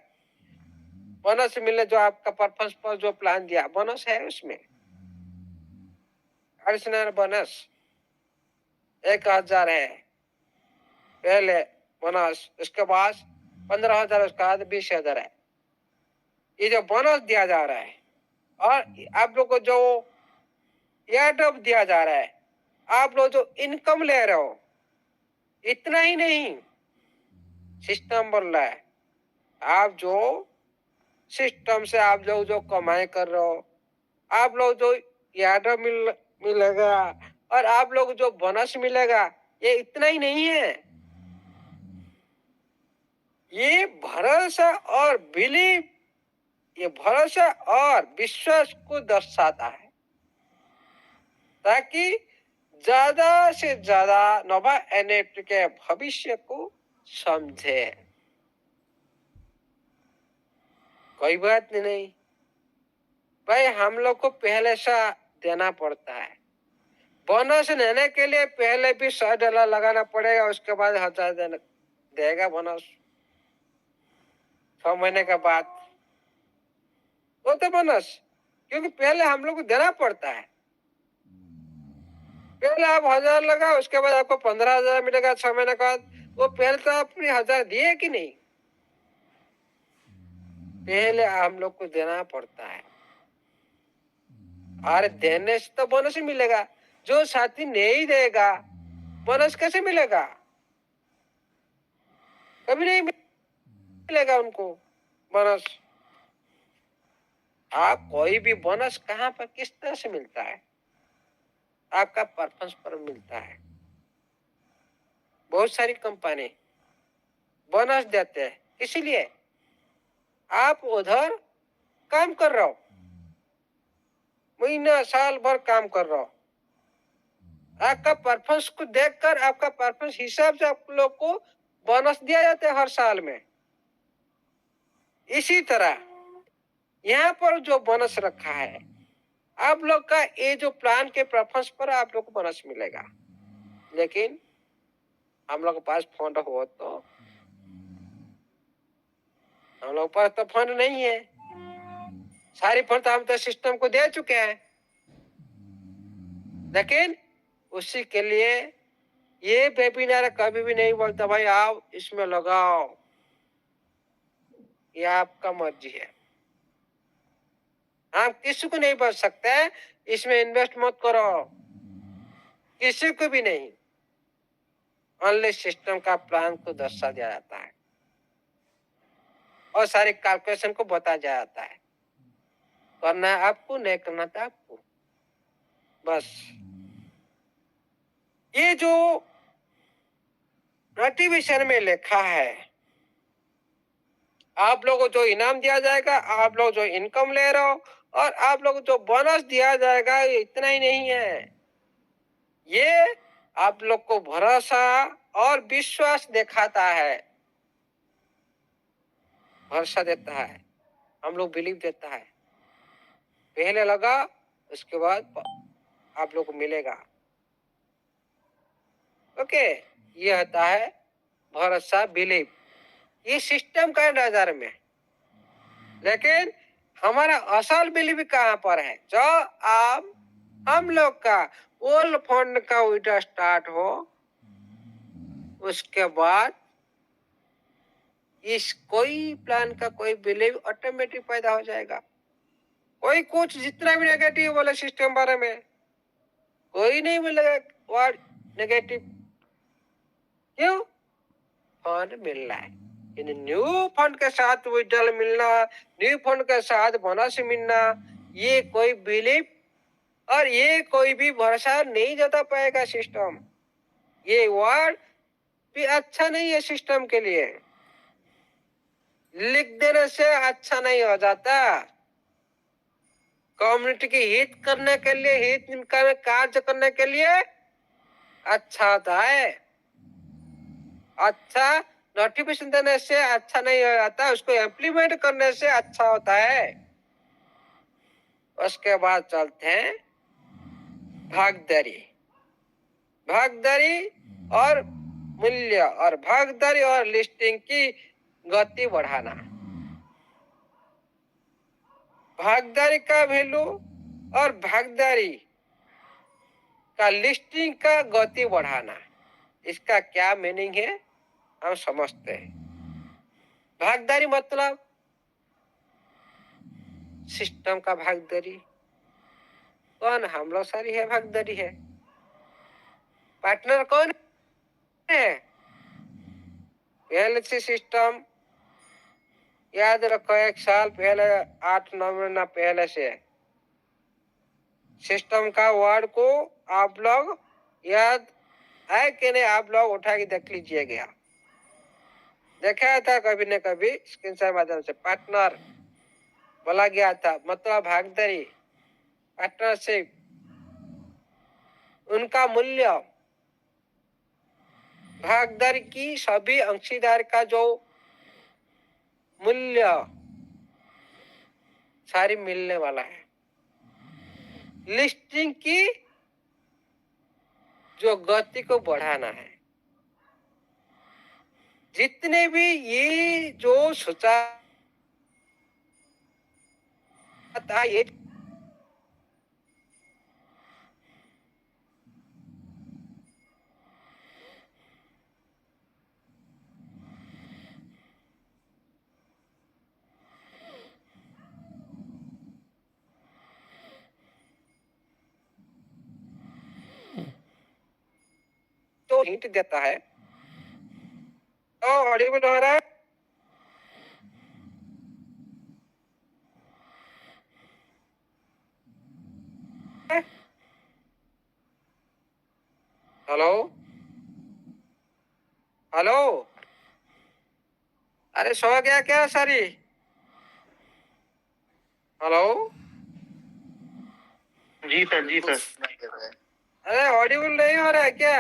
Speaker 4: बोनस मिलने जो आपका परफॉर्मेंस पर जो प्लान दिया, बोनस है उसमें एडिशनल बोनस 1,000 है पहले बोनस, उसके बाद 15,000, उसके बाद 20,000 है। ये जो बोनस दिया जा रहा है और आप लोग को जो एयरड्रॉप दिया जा रहा है, आप लोग जो इनकम ले रहे हो, इतना ही नहीं, सिस्टम बोल रहा है आप जो सिस्टम से आप लोग जो कमाई कर रहे हो, आप लोग जो एयरड्रॉप मिलेगा और आप लोग जो बोनस मिलेगा, ये इतना ही नहीं है, ये भरोसा और बिलीव, ये भरोसा और विश्वास को दर्शाता है, ताकि ज्यादा से ज्यादा नोवा एनएफटी के भविष्य को समझे। कोई बात नहीं भाई, हम लोग को पहले से देना पड़ता है, बोनस लेने के लिए पहले भी $100 लगाना पड़ेगा, उसके बाद 1000 देगा बोनस 6 महीने के बाद। वो तो बोनस, क्योंकि पहले हम लोग को देना पड़ता है। पहले आप 1000 लगा, उसके बाद आपको 15,000 मिलेगा 6 महीने के बाद। वो पहले तो आपने 1000 दिए कि नहीं? पहले हम लोग को देना पड़ता है, और देने से तो बोनस ही मिलेगा। जो साथी नहीं देगा बोनस कैसे मिलेगा? कभी नहीं मिलेगा उनको बोनस। आप कोई भी बोनस कहाँ पर किस तरह से मिलता है? आपका परफॉर्मेंस पर मिलता है। बहुत सारी कंपनी बोनस देते हैं, इसीलिए आप उधर काम कर रहे हो, महीना साल भर काम कर रहे हो, आपका परफॉर्मेंस को देखकर, आपका परफॉर्मेंस हिसाब से आप लोग को बोनस दिया जाता है हर साल में। इसी तरह यहाँ पर जो बोनस रखा है, आप लोग का ये जो प्लान के परफॉर्मेंस पर आप लोग को बोनस मिलेगा। लेकिन हम लोग के पास फंड हो तो, हम लोग के पास तो फंड नहीं है। सारी फंड तो हम तो सिस्टम को दे चुके हैं, लेकिन उसी के लिए ये वेबिनार कभी भी नहीं बोलता भाई आओ इसमें लगाओ, ये आपका मर्जी है। हम किसी को नहीं बोल सकते इसमें इन्वेस्ट मत करो, किसी को भी नहीं। ओनली सिस्टम का प्लान को दर्शा दिया जाता है और सारे कैलकुलेशन को बताया जाता है। करना है आपको, नहीं करना था आपको, बस। ये जो नोटिफिकेशन में लिखा है, आप लोगों को जो इनाम दिया जाएगा, आप लोग जो इनकम ले रहे हो, और आप लोग जो बोनस दिया जाएगा, ये इतना ही नहीं है। ये आप लोग को भरोसा और विश्वास दिखाता है, भरोसा देता है, हम लोग बिलीव देता है। पहले लगा, उसके बाद आप लोग को मिलेगा। ओके, ये होता है भरोसा, बिलीव। ये सिस्टम का नजर में, लेकिन हमारा असल बिलीव कहाँ पर है? जो आप हम लोग का ओल्ड फंड का विड्रॉ स्टार्ट हो, उसके बाद इस कोई प्लान का कोई बिलीव ऑटोमेटिक पैदा हो जाएगा। कोई कुछ जितना भी नेगेटिव बोले सिस्टम बारे में, कोई नहीं मिलेगा वर्ड नेगेटिव। क्यों? फंड मिल रहा है, न्यू फंड के साथ विड्रॉल मिलना, न्यू फंड के साथ बोनस मिलना, ये कोई बिलीव और ये कोई भी भरोसा नहीं जता पाएगा सिस्टम। ये वर्ड भी अच्छा नहीं है सिस्टम के लिए, लिख देने से अच्छा नहीं हो जाता। कम्युनिटी की हित करने के लिए, हित कार्य करने के लिए अच्छा होता है। अच्छा नोटिफिकेशन देने से अच्छा नहीं हो जाता, उसको इम्प्लीमेंट करने से अच्छा होता है। उसके बाद चलते हैं भागीदारी। भागीदारी और मूल्य, और भागीदारी और लिस्टिंग की गति बढ़ाना। भागीदारी का वैल्यू और भागीदारी का लिस्टिंग का गति बढ़ाना, इसका क्या मीनिंग है हम समझते हैं। भागीदारी मतलब सिस्टम का भागीदारी। कौन? हम लोग सारी है भागीदारी है। पार्टनर कौन है? पहले से सिस्टम याद रखो, 1 साल पहले, 8-9 महीना पहले से सिस्टम का वर्ड को आप लोग याद है कि नहीं? आप लोग उठा के देख लीजिएगा, देखा था कभी न कभी स्क्रीन के माध्यम से। पार्टनर बोला गया था, मतलब भागीदारी, पार्टनरशिप। उनका मूल्य, भागीदारी की सभी अंशीदार का जो मूल्य सारी मिलने वाला है। लिस्टिंग की जो गति को बढ़ाना है। जितने भी ये जो सोचा था ये तो हिंट देता है। तो ऑडिबल हो रहा है? हेलो हेलो, अरे सो गया क्या सारी? हेलो,
Speaker 2: जी सर, जी सर।
Speaker 4: अरे ऑडिबल नहीं हो रहा है क्या?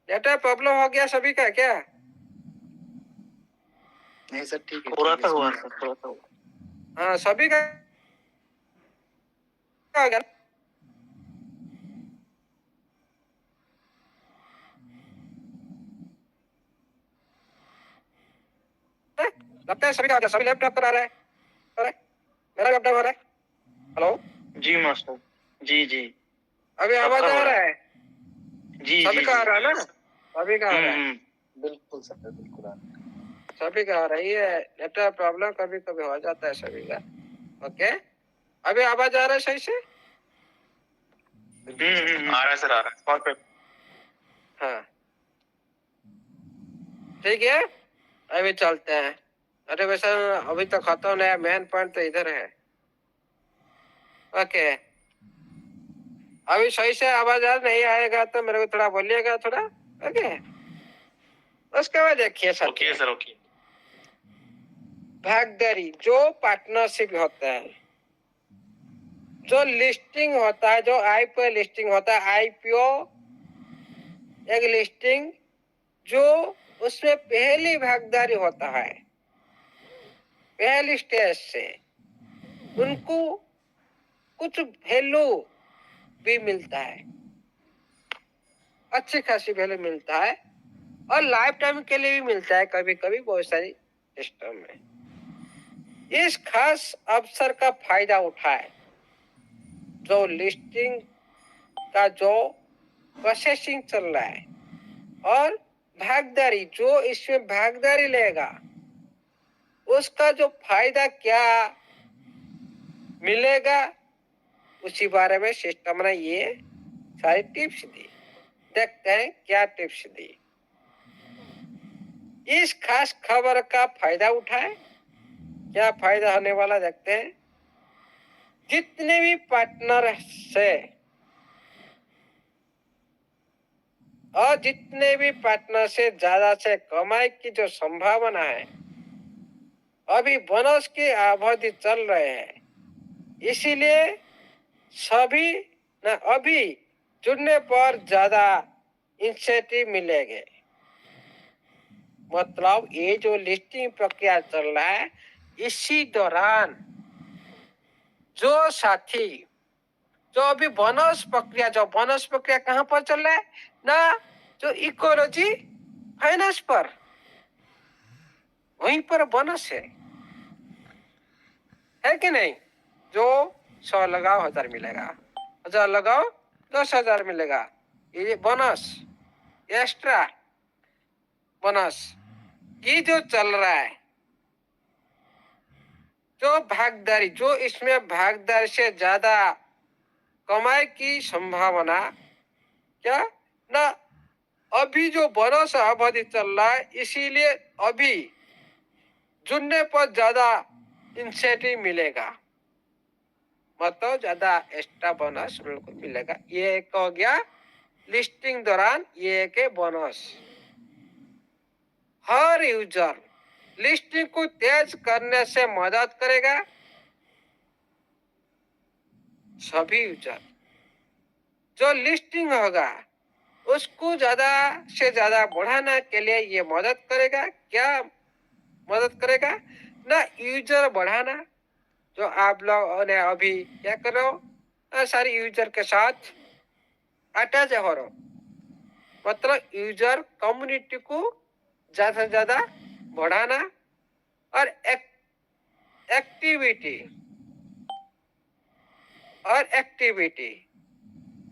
Speaker 4: डेटा प्रॉब्लम हो गया सभी का क्या?
Speaker 6: नहीं सर, ठीक है।
Speaker 2: थोड़ा सा हुआ सर, थोड़ा सा हुआ।
Speaker 4: हाँ, सभी का हो गया। लगता है सभी का हो गया। सभी लैपटॉप पर आ रहा है। अरे मेरा लैपटॉप हो रहा है। हेलो,
Speaker 2: जी मास्टर, जी जी।
Speaker 4: अभी आवाज आ रहा है?
Speaker 2: जी
Speaker 4: सभी
Speaker 2: जी
Speaker 4: का आ रहा है ना? सभी का आ रहा है।
Speaker 6: बिल्कुल सर, बिल्कुल आ रहा है।
Speaker 4: सभी का आ रही है। नेटवर्क प्रॉब्लम कभी कभी हो जाता है सभी का। ओके, अभी आवाज आ रहा है सही से?
Speaker 5: आ रहा है सर, आ रहा है।
Speaker 2: परफेक्ट।
Speaker 4: हाँ, ठीक है, अभी चलते हैं। अरे वैसे अभी तो खत्म नहीं है, मेन पॉइंट तो इधर है। ओके, अभी सही से आवाज आ नहीं आएगा तो मेरे को थोड़ा बोलिएगा थोड़ा। ओके, उसके बाद देखिए सर।
Speaker 5: Okay sir, okay.
Speaker 4: भागीदारी जो पार्टनरशिप होता है, जो लिस्टिंग होता है, जो आईपीओ लिस्टिंग होता है, आईपीओ एक लिस्टिंग जो उसमें पहली भागीदारी होता है, पहली स्टेज से उनको कुछ वैल्यू भी मिलता है, अच्छी खासी वैल्यू मिलता है, और लाइफ टाइम के लिए भी मिलता है कभी कभी बहुत सारी सिस्टम में। इस खास अवसर का फायदा उठाए जो लिस्टिंग का जो प्रोसेसिंग चल रहा है, और भागीदारी जो इसमें भागीदारी लेगा उसका जो फायदा क्या मिलेगा उसी बारे में सिस्टम ने ये सारी टिप्स दी। देखते हैं क्या टिप्स दी। इस खास खबर का फायदा उठाए, क्या फायदा होने वाला देखते हैं। जितने भी पार्टनर से और जितने भी पार्टनर से ज्यादा से कमाई की जो संभावना है, अभी बोनस की अवधि चल रहे हैं, इसीलिए सभी न अभी जुड़ने पर ज्यादा इंसेंटिव मिलेंगे। मतलब ये जो लिस्टिंग प्रक्रिया चल रहा है, इसी दौरान जो साथी जो अभी बोनस प्रक्रिया कहाँ पर चल रहा है ना, जो इकोलॉजी फाइनेंस पर, वहीं पर बोनस है कि नहीं? जो 100 लगाओ 1000 मिलेगा, 1000 लगाओ 10,000 मिलेगा। ये बोनस, एक्स्ट्रा बोनस ये जो चल रहा है, जो भागीदारी जो इसमें भागीदारी से ज्यादा कमाई की संभावना क्या ना, अभी जो बोनस अवधि चल रहा है, इसीलिए अभी जुड़ने पर ज्यादा इंसेंटिव मिलेगा, मतलब ज्यादा एक्स्ट्रा बोनस बिल्कुल मिलेगा। ये एक हो गया लिस्टिंग दौरान, ये एक बोनस। हर यूजर लिस्टिंग को तेज करने से मदद करेगा। सभी यूजर जो लिस्टिंग होगा उसको ज्यादा से ज्यादा बढ़ाने के लिए ये मदद करेगा। क्या मदद करेगा ना, यूजर बढ़ाना। जो आप लोगों ने अभी क्या कर रहे हो, सारे यूजर के साथ अटैच हो रहा, मतलब यूजर कम्युनिटी को ज्यादा से ज्यादा बढ़ाना और एक्टिविटी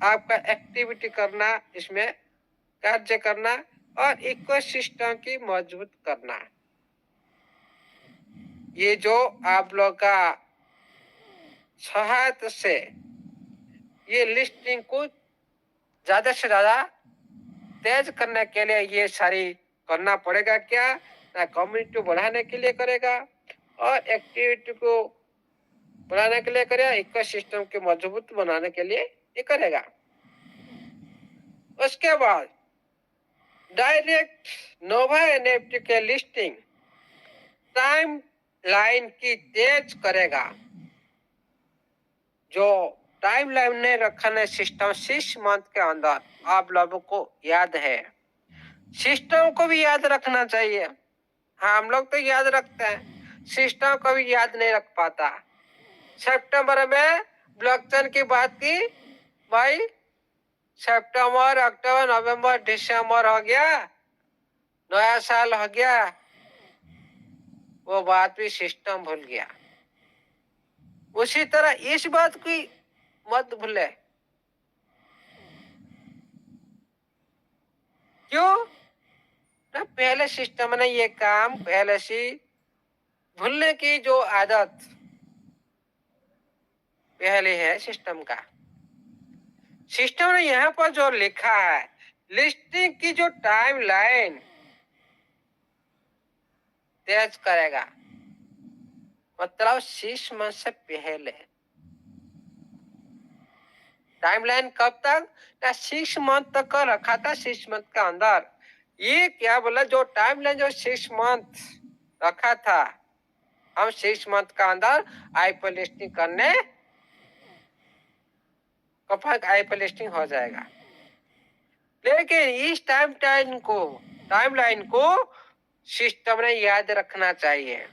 Speaker 4: आपका एक्टिविटी करना, इसमें कार्य करना और इकोसिस्टम की मजबूत करना। ये जो आप लोग का सहायता से ये लिस्टिंग को ज्यादा से ज्यादा तेज करने के लिए ये सारी करना पड़ेगा। क्या ना कम्युनिटी बढ़ाने के लिए करेगा और एक्टिविटी को बढ़ाने के लिए करेगा, इकोसिस्टम के मजबूत बनाने के लिए ये करेगा। उसके बाद डायरेक्ट नोवा एनएफटी के लिस्टिंग टाइम लाइन की तेज करेगा। जो टाइम लाइन ने रखा है सिस्टम 6 मंथ के अंदर, आप लोगों को याद है, सिस्टम को भी याद रखना चाहिए। हाँ, हम लोग तो याद रखते हैं, सिस्टम को भी याद नहीं रख पाता। सितंबर में ब्लॉकचेन की बात की भाई, सितंबर, अक्टूबर, नवंबर, दिसंबर हो गया, नया साल हो गया, वो बात भी सिस्टम भूल गया। उसी तरह इस बात की मत भूले। क्यों ना पहले सिस्टम ने ये काम पहले से भूलने की जो आदत पहले है सिस्टम का। सिस्टम ने यहाँ पर जो लिखा है लिस्टिंग की जो टाइम लाइन तेज करेगा, मतलब 6 मंथ से पहले। टाइमलाइन कब तक ना 6 मंथ तक का रखा था, 6 मंथ के अंदर। ये क्या बोला, जो टाइमलाइन जो 6 मंथ रखा था, हम 6 मंथ का अंदर आईपी लिस्टिंग करने आईपी लिस्टिंग हो जाएगा। लेकिन इस टाइमलाइन को सिस्टम ने याद रखना चाहिए।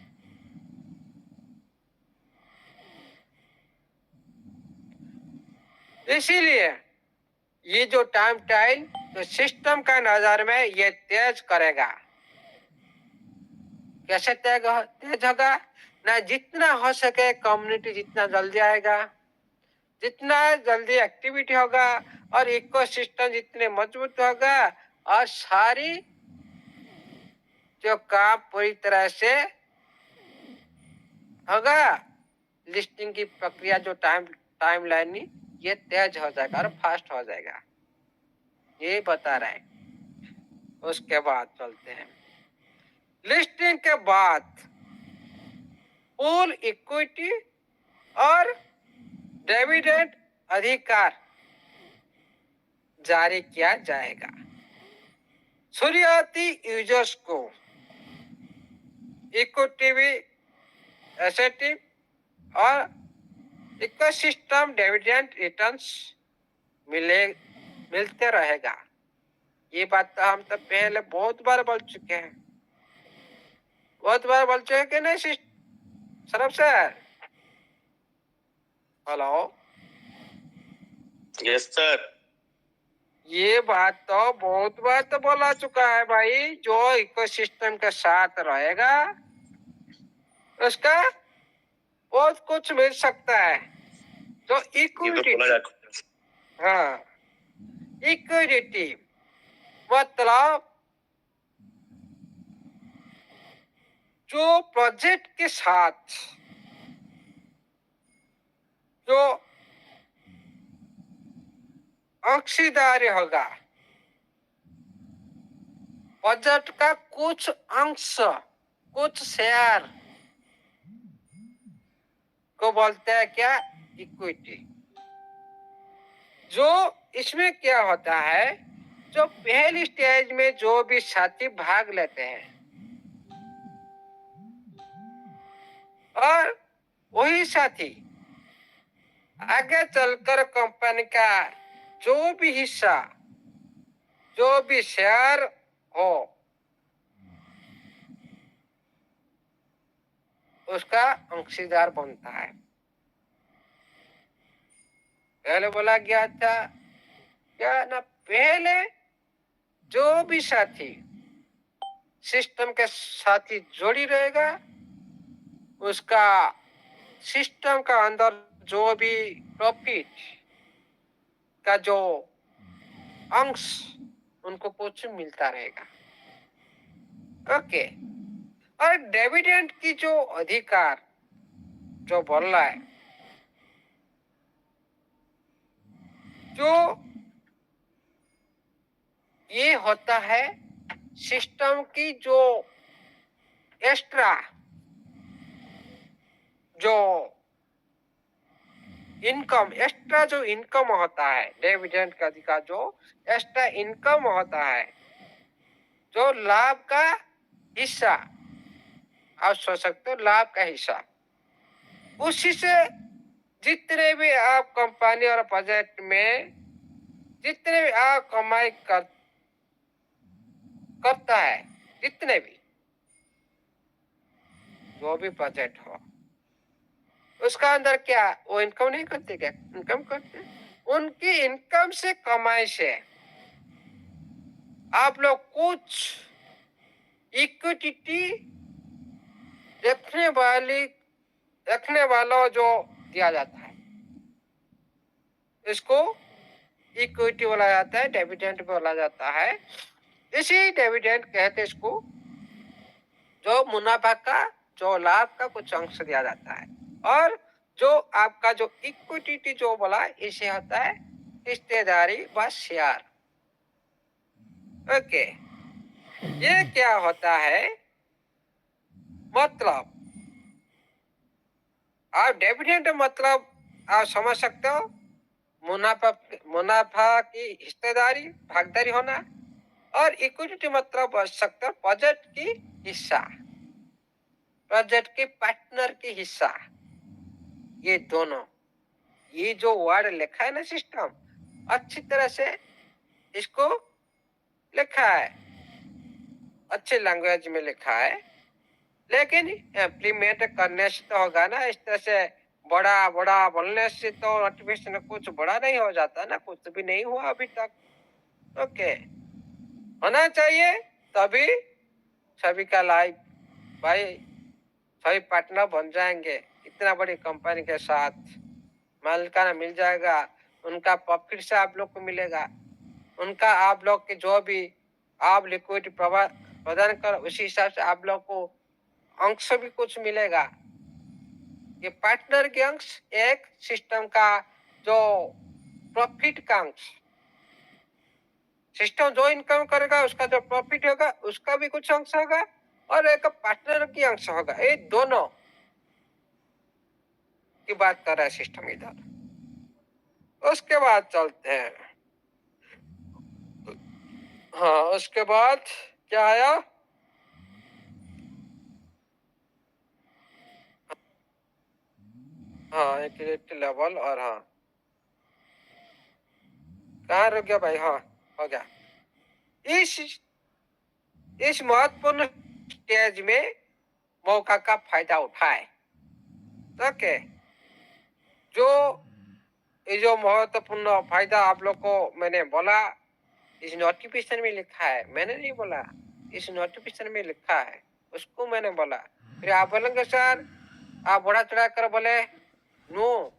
Speaker 4: इसीलिए ये जो टाइम तो सिस्टम का नजर में ये तेज करेगा। कैसे तेज होगा ना, जितना हो सके कम्युनिटी जितना जल्दी आएगा, जितना जल्दी एक्टिविटी होगा और इकोसिस्टम जितने मजबूत होगा और सारी जो काम पूरी तरह से होगा, लिस्टिंग की प्रक्रिया जो टाइम लाइन ये तेज हो जाएगा और फास्ट हो जाएगा, ये बता रहे हैं। उसके बाद चलते हैं, लिस्टिंग के बाद पूल इक्विटी और डिविडेंड अधिकार जारी किया जाएगा। शुरुआती यूजर्स को इक्विटी एसेट और इकोसिस्टम डिविडेंड रिटर्न्स मिलते रहेगा। ये बात तो हम तो पहले बहुत बार बोल चुके हैं, कि नहीं सरब सर? Hello,
Speaker 5: yes sir.
Speaker 4: ये बात तो बहुत बार तो बोला चुका है भाई, जो इकोसिस्टम के साथ रहेगा उसका बहुत कुछ मिल सकता है। तो इक्विटी, हाँ, इक्विटी मतलब जो प्रोजेक्ट के साथ जो अंशदारी होगा, प्रोजेक्ट का कुछ अंश, कुछ शेयर को बोलते हैं क्या, इक्विटी। जो इसमें क्या होता है, जो पहली स्टेज में जो भी साथी भाग लेते हैं और वही साथी आगे चलकर कंपनी का जो भी हिस्सा, जो भी शेयर हो, उसका अंशीदार बनता है। पहले बोला गया था क्या ना, पहले जो भी साथी सिस्टम के साथ ही जोड़ी रहेगा, उसका सिस्टम का अंदर जो भी प्रॉफिट का जो अंश उनको कुछ मिलता रहेगा। ओके। और डिविडेंड की जो अधिकार जो बोल रहा है, जो ये होता है सिस्टम की जो एक्स्ट्रा जो एक्स्ट्रा जो इनकम होता है, डिविडेंड का अधिकार जो एक्स्ट्रा इनकम होता है, जो लाभ का हिस्सा, आप सोच सकते हो लाभ का हिस्सा, उसी से जितने भी आप कंपनी और प्रोजेक्ट में जितने भी आप कमाई करता है, जितने भी जो भी प्रोजेक्ट हो, उसका अंदर क्या वो इनकम नहीं करते? क्या इनकम करते? उनकी इनकम से, कमाई से आप लोग कुछ इक्विटी रखने वाला जो दिया जाता है, इसको इक्विटी बोला जाता है, डिविडेंड बोला जाता है। इसी डिविडेंड कहते इसको, जो मुनाफा का, जो लाभ का कुछ अंश दिया जाता है। और जो आपका जो इक्विटी जो बोला, इसे होता है हिस्सेदारी व शेयर। ओके, ये क्या होता है? मतलब आप डिविडेंड मतलब आप समझ सकते हो, मुनाफा की हिस्सेदारी, भागीदारी होना। और इक्विटी मतलब समझ सकते हो प्रोजेक्ट की हिस्सा, प्रोजेक्ट के पार्टनर की हिस्सा। ये दोनों, ये जो वर्ड लिखा है ना सिस्टम, अच्छी तरह से इसको लिखा है, अच्छे लैंग्वेज में लिखा है, लेकिन इम्प्लीमेंट करने से तो होगा ना। इस तरह से बड़ा बड़ा बोलने से तो नोटिफिकेशन कुछ बड़ा नहीं हो जाता ना, कुछ भी नहीं हुआ अभी तक। ओके, होना चाहिए तभी सभी का लाइफ भाई, सभी पार्टनर बन जाएंगे। इतना बड़ी कंपनी के साथ मालिकाना मिल जाएगा, उनका प्रॉफिट से आप लोग को मिलेगा, उनका आप लोग के जो भी आप लिक्विडिटी प्रदान कर, उसी हिसाब से आप लोग को अंश भी कुछ मिलेगा। ये पार्टनर के अंश, एक सिस्टम का जो प्रॉफिट का अंश, सिस्टम जो इनकम करेगा उसका जो प्रॉफिट होगा उसका भी कुछ अंश होगा, और एक पार्टनर की अंश होगा। ये दोनों की बात कर रहा है सिस्टम इधर। उसके बाद चलते हैं, हाँ उसके बाद क्या आया? हाँ, इक्विटी लेवल। और हाँ, कहाँ रुक गया भाई? हाँ, हो गया। इस महत्वपूर्ण स्टेज में मौका का फायदा उठाए। ओके, जो महत्वपूर्ण फायदा आप लोग को मैंने बोला, इस नोटिफिकेशन में लिखा है, मैंने नहीं बोला, इस नोटिफिकेशन में लिखा है, उसको मैंने बोला। फिर आप बोलेंगे सर आप बड़ा चढ़ा कर बोले, नो,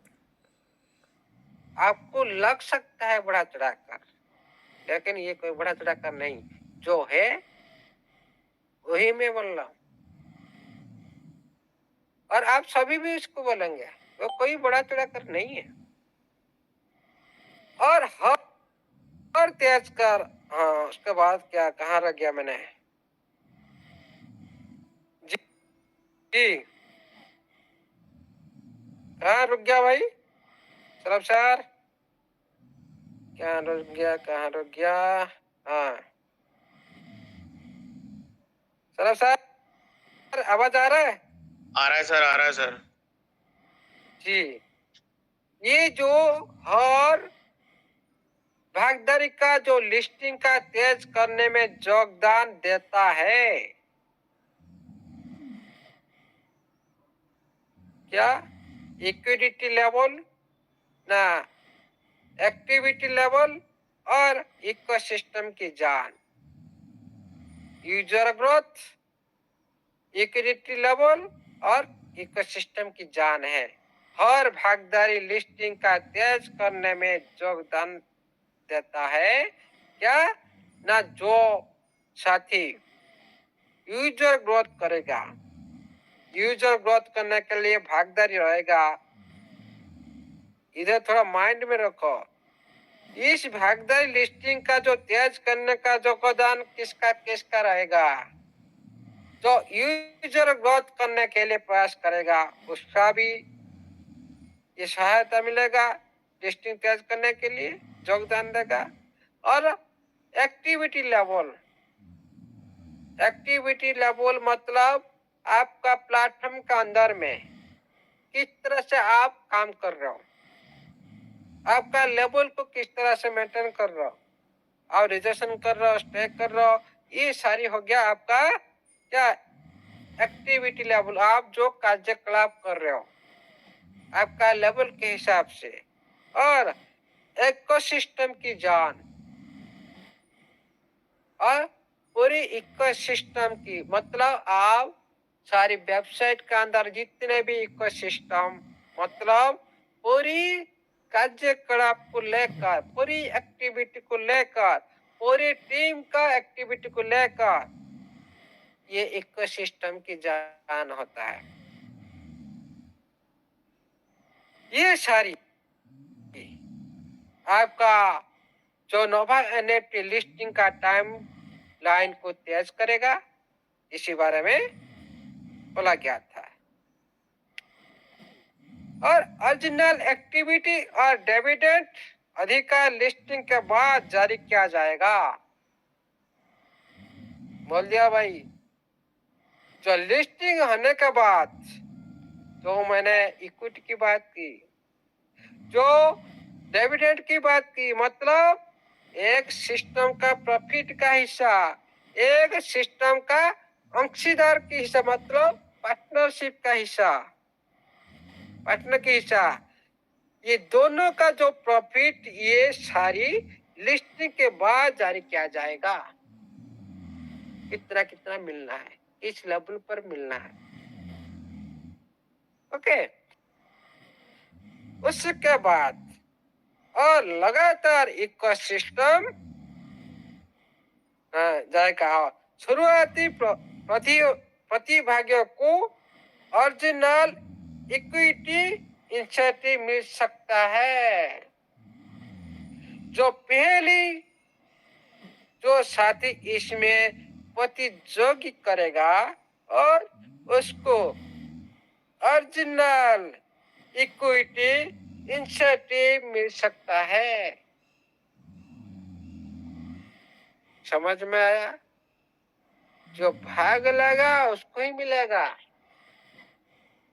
Speaker 4: आपको लग सकता है बड़ा चढ़ा कर, लेकिन ये कोई बड़ा चढ़ा कर नहीं, जो है वही मैं बोल रहा हूँ। और आप सभी भी इसको बोलेंगे, वो कोई बड़ा चढ़ा कर नहीं है। और हर तेज कर, हाँ उसके बाद क्या, कहाँ रह गया मैंने? जी, कहाँ रुक गया भाई? सरब सर कहाँ रुक गया? हाँ सरब सर, आवाज आ रहा है?
Speaker 5: आ रहा है सर, आ रहा है सर।
Speaker 4: जी, ये जो हर भागीदारी का जो लिस्टिंग का तेज करने में योगदान देता है, क्या इक्विटी लेवल ना, एक्टिविटी लेवल और इकोसिस्टम की जान। यूजर ग्रोथ, लिक्विडिटी लेवल और इकोसिस्टम की जान है। हर भागीदारी लिस्टिंग का तेज करने में योगदान देता है। क्या ना जो साथी यूजर ग्रोथ करेगा, यूजर ग्रोथ करने के लिए भागीदारी रहेगा। इधर थोड़ा माइंड में रखो, इस भागीदारी लिस्टिंग का जो तेज करने का जो योगदान किसका रहेगा? जो यूजर ग्रोथ करने के लिए प्रयास करेगा उसका भी ये सहायता मिलेगा, लिस्टिंग तेज करने के लिए योगदान देगा। और एक्टिविटी लेवल, एक्टिविटी लेवल मतलब आपका प्लेटफॉर्म का अंदर में किस तरह से आप काम कर रहे हो, आपका लेवल को किस तरह से मेंटेन कर रहे हो, और रिजर्वेशन कर रहे हो, स्टे कर रहे हो, ये सारी हो गया आपका क्या एक्टिविटी लेवल। आप जो कार्यकलाप कर रहे हो आपका लेवल के हिसाब से। और इकोसिस्टम की जान, और पूरी इकोसिस्टम की मतलब आप सारी वेबसाइट के अंदर जितने भी इकोसिस्टम मतलब पूरी कार्यकलाप को लेकर, पूरी एक्टिविटी को लेकर, पूरी टीम का एक्टिविटी को लेकर ये इकोसिस्टम की जान होता है। ये सारी आपका जो नोवा एनएफटी लिस्टिंग का टाइम लाइन को तेज करेगा, इसी बारे में बोला गया था। और ओरिजिनल एक्टिविटी और डिविडेंड अधिकार लिस्टिंग के बाद जारी किया जाएगा। बोल दिया भाई, जो लिस्टिंग होने के बाद जो मैंने इक्विटी की बात की, जो डिविडेंड की बात की, मतलब एक सिस्टम का प्रॉफिट का हिस्सा, एक सिस्टम का अंशीदार की हिस्सा, मतलब पार्टनरशिप का हिस्सा, पार्टनर की हिस्सा, ये दोनों का जो प्रॉफिट ये सारी लिस्टिंग के बाद जारी किया जाएगा। कितना कितना मिलना है, इस लेवल पर मिलना है। ओके, उसके बाद और लगातार इकोसिस्टम जाएगा। शुरुआती प्रतिभागियों को ओरिजिनल इक्विटी इंसेंटिव मिल सकता है। जो पहली जो साथी इसमें प्रतियोगी करेगा और उसको ओरिजिनल इक्विटी इंसेंटिव मिल सकता है। समझ में आया? जो भाग लगा उसको ही मिलेगा।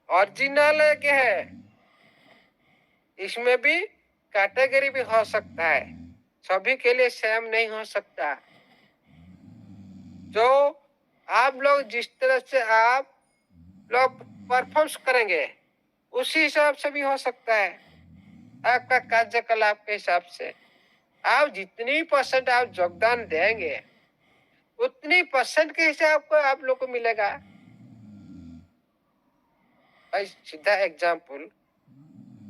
Speaker 4: ओरिजिनल एक है, इसमें भी कैटेगरी भी हो सकता है, सभी के लिए सेम नहीं हो सकता। जो आप लोग जिस तरह से आप लोग परफॉर्म करेंगे उसी हिसाब से भी हो सकता है। आपका कार्यकलाप के हिसाब से आप जितनी परसेंट आप योगदान देंगे उतनी परसेंट के हिसाब को आप लोग को मिलेगा। भाई सीधा एग्जाम्पल,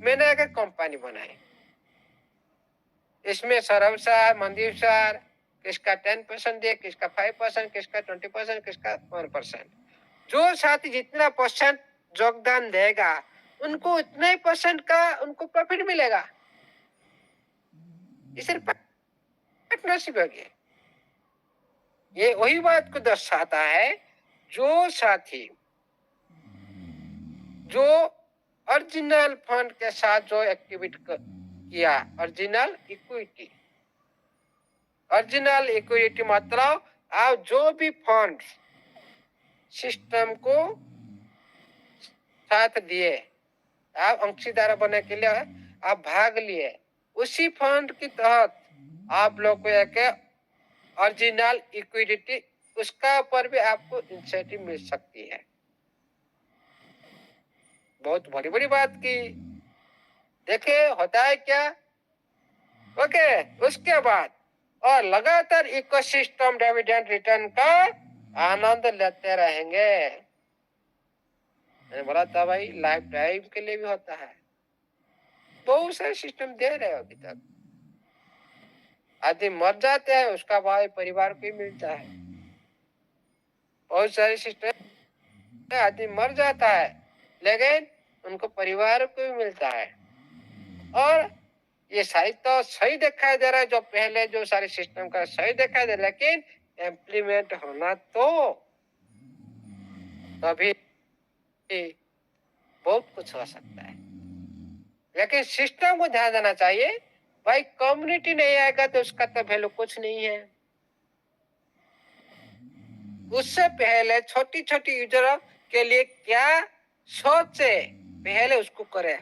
Speaker 4: मैंने एक कंपनी बनाई, इसमें सौरभ सर, मनदीप सर, किसका 10% दे, किसका 5%, किसका 20%, किसका 1%। जो साथी जितना परसेंट योगदान देगा उनको उतना ही परसेंट का उनको प्रॉफिट मिलेगा। इसे पार्टनरशिप हो गया। ये वही बात को दर्शाता है, जो साथी जो ओरिजिनल फंड के साथ जो एक्टिविटी किया, ओरिजिनल इक्विटी, ओरिजिनल इक्विटी मतलब आप जो भी फंड सिस्टम को साथ दिए, आप अंशीदार बनने के लिए आप भाग लिए, उसी फंड के तहत आप लोग को एक ओरिजिनल इक्विटी उसका ऊपर भी आपको इंसेंटिव मिल सकती है। बहुत बड़ी बड़ी बात की, देखे होता है क्या। ओके, उसके बाद और लगातार इकोसिस्टम डिविडेंड रिटर्न का आनंद लेते रहेंगे। मैंने बोला था भाई लाइफ टाइम के लिए भी होता है, बहुत सारे सिस्टम दे रहे हो अभी तक। आदमी मर जाते हैं उसका भाई परिवार को ही मिलता है। बहुत सारे सिस्टम आदमी मर जाता है लेकिन उनको परिवार को भी मिलता है। और ये सही तो सही दिखाई दे रहा है, जो पहले जो सारे सिस्टम का सही दिखाई दे रहा है, लेकिन इम्प्लीमेंट होना तो तभी बहुत कुछ हो सकता है। लेकिन सिस्टम को ध्यान देना चाहिए भाई, कम्युनिटी नहीं आएगा तो उसका तो वैल्यू कुछ नहीं है। उससे पहले छोटी छोटी यूजर के लिए क्या सोचे पहले उसको करे,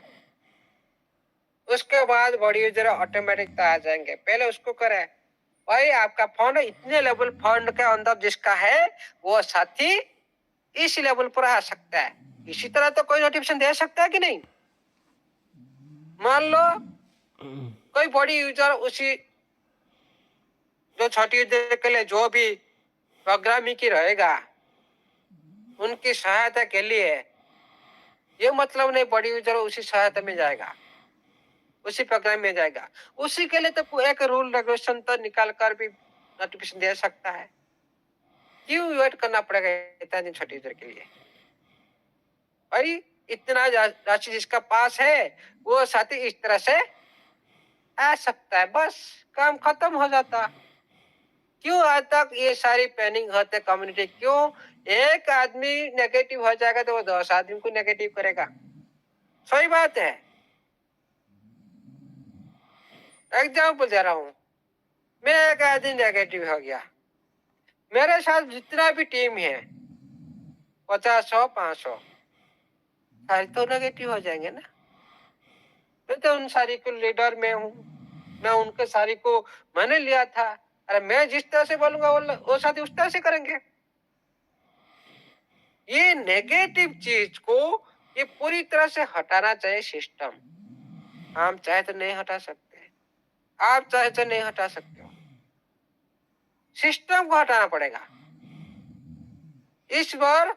Speaker 4: उसके बाद बड़ी यूजर ऑटोमेटिक आ जाएंगे, पहले उसको करे। भाई आपका फंड इतने लेवल फंड के अंदर जिसका है वो साथी इस लेवल पर आ सकता है। इसी तरह तो कोई नोटिफिकेशन दे सकता है कि नहीं। मान लो कोई बड़ी यूजर उसी जो छोटी यूजर के लिए जो भी प्रोग्रामिंग की रहेगा उनकी सहायता के लिए, ये मतलब नहीं बड़ी यूजर उसी सहायता में जाएगा, उसी प्रोग्राम में जाएगा। उसी के लिए तो एक रूल रेगुलेशन तो निकाल कर भी नोटिफिकेशन दे सकता है। क्यों वेट करना पड़ेगा इतना दिन छोटी यूजर के लिए। भाई इतना राशि जिसका पास है वो साथी इस तरह से आ सकता है, बस काम खत्म हो जाता। क्यों आज तक ये सारी प्लानिंग होते कम्युनिटी, क्यों एक आदमी नेगेटिव हो जाएगा तो वो 10 आदमी को नेगेटिव करेगा। सही बात है, एग्जाम्पल दे रहा हूं, मैं एक आदमी नेगेटिव हो गया, मेरे साथ जितना भी टीम है 50 100 500 सारे तो नेगेटिव हो जाएंगे ना। मैं तो उन सारी को लीडर में हूँ, मैं उनके सारी को मैंने लिया था। अरे मैं जिस तरह से बोलूंगा वो साथी उस तरह से करेंगे। ये नेगेटिव चीज को ये पूरी तरह से हटाना चाहिए सिस्टम। हम चाहे तो नहीं हटा सकते, आप चाहे तो नहीं हटा सकते हो, सिस्टम को हटाना पड़ेगा। इस बार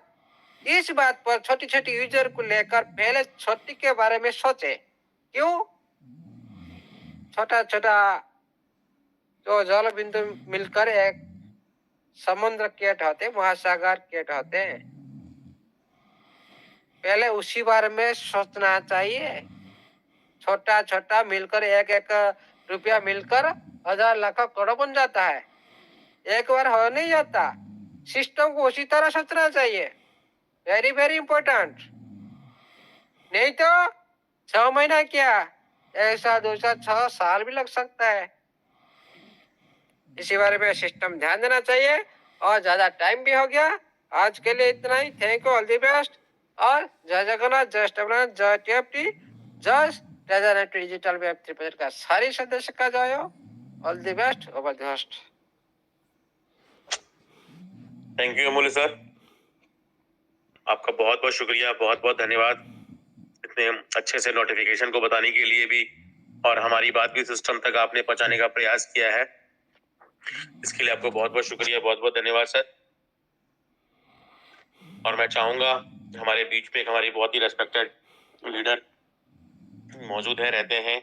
Speaker 4: इस बात पर छोटी छोटी यूजर को लेकर पहले छोटी के बारे में सोचे। क्यों छोटा छोटा जो जल बिंदु मिलकर एक समुद्र केट होते, महासागर केट होते हैं, पहले उसी बारे में सोचना चाहिए। छोटा छोटा मिलकर एक एक रुपया मिलकर 1000 लाख करोड़ बन जाता है, एक बार हो नहीं जाता। सिस्टम को उसी तरह सोचना चाहिए, वेरी वेरी इंपॉर्टेंट। नहीं तो 6 महीना क्या, 1 साल 2 साल 6 साल भी लग सकता है। इसी बारे में सिस्टम ध्यान देना चाहिए। और ज्यादा टाइम भी हो गया, आज के लिए इतना ही। Thank you, all the best. और जय जगन्नाथ, जय स्टेबनाथ, जय टीएफटी, जय ट्रेजर डिजिटल वेब 3 का सारी सदस्य का जय हो। All the best, over the host.
Speaker 5: Thank you अमूल्य सर, आपका बहुत बहुत शुक्रिया, बहुत बहुत धन्यवाद इतने अच्छे से नोटिफिकेशन को बताने के लिए भी, और हमारी बात भी सिस्टम तक आपने पहुंचाने का प्रयास किया है, इसके लिए आपको बहुत बहुत शुक्रिया, बहुत बहुत धन्यवाद सर। और मैं चाहूंगा हमारे बीच में हमारी बहुत ही रेस्पेक्टेड लीडर मौजूद है, रहते हैं,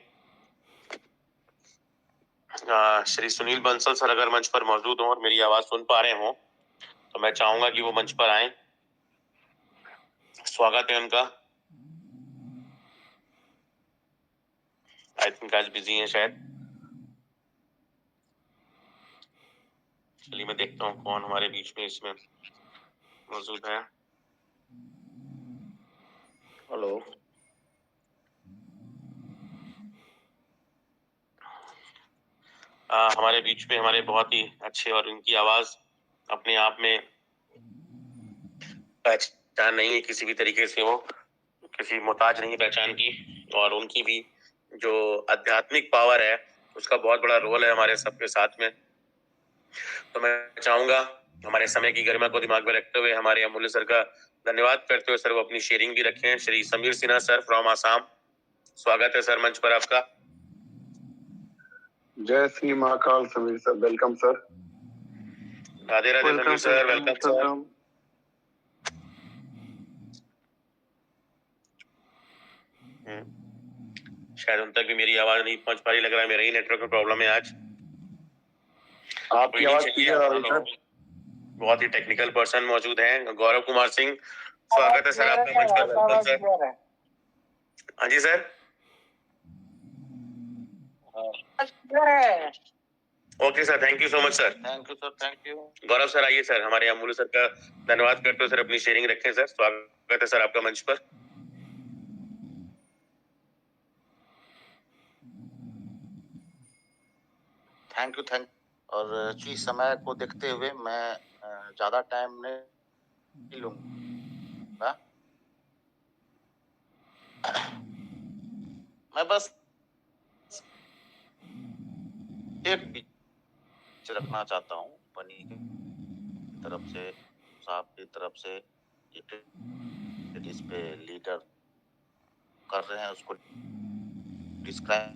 Speaker 5: श्री सुनील बंसल सर अगर मंच पर मौजूद हो और मेरी आवाज सुन पा रहे हो तो मैं चाहूंगा कि वो मंच पर आए। स्वागत है उनका। आई थिंक आज बिजी हैं शायद। चलिए मैं देखता हूँ कौन हमारे बीच में इसमें मौजूद है। हेलो, हमारे बीच में हमारे बहुत ही अच्छे, और उनकी आवाज अपने आप में पहचान नहीं है किसी भी तरीके से, वो किसी मोहताज नहीं पहचान की, और उनकी भी जो आध्यात्मिक पावर है उसका बहुत बड़ा रोल है हमारे सबके साथ में। तो मैं चाहूंगा हमारे समय की गरिमा को दिमाग में रखते हुए हमारे अमूल्य सर का धन्यवाद करते हुए सर वो अपनी शेयरिंग भी रखें। श्री समीर सिन्हा सर फ्रॉम आसाम, स्वागत है सर मंच पर आपका।
Speaker 7: जय Shri Mahakal Sameer sir, welcome sir.
Speaker 5: Radhe Radhe Sameer sir, welcome sir. शायद उन तक भी मेरी आवाज नहीं पहुंच पा रही, लग रहा है मेरा ही नेटवर्क में प्रॉब्लम है आज।
Speaker 7: आपकी आवाज क्लियर आ रही है सर।
Speaker 5: बहुत ही टेक्निकल पर्सन मौजूद हैं, गौरव कुमार सिंह, स्वागत है सर आपका मंच पर। Welcome sir. हाँ जी sir, okay sir, thank you so much sir.
Speaker 2: Thank you sir, thank you.
Speaker 5: Gaurav sir आइए सर, हमारे अमूल्य सर का धन्यवाद करते हुए सर अपनी शेयरिंग रखें सर। स्वागत है सर आपका मंच पर।
Speaker 2: Thank you. और चूंकि समय को देखते हुए मैं ज्यादा टाइम नहीं लूंगा, मैं बस एक पिच रखना चाहता हूँ बनी की तरफ से, साहब की तरफ से, इस पे लीडर कर रहे हैं उसको डिस्क्राइब।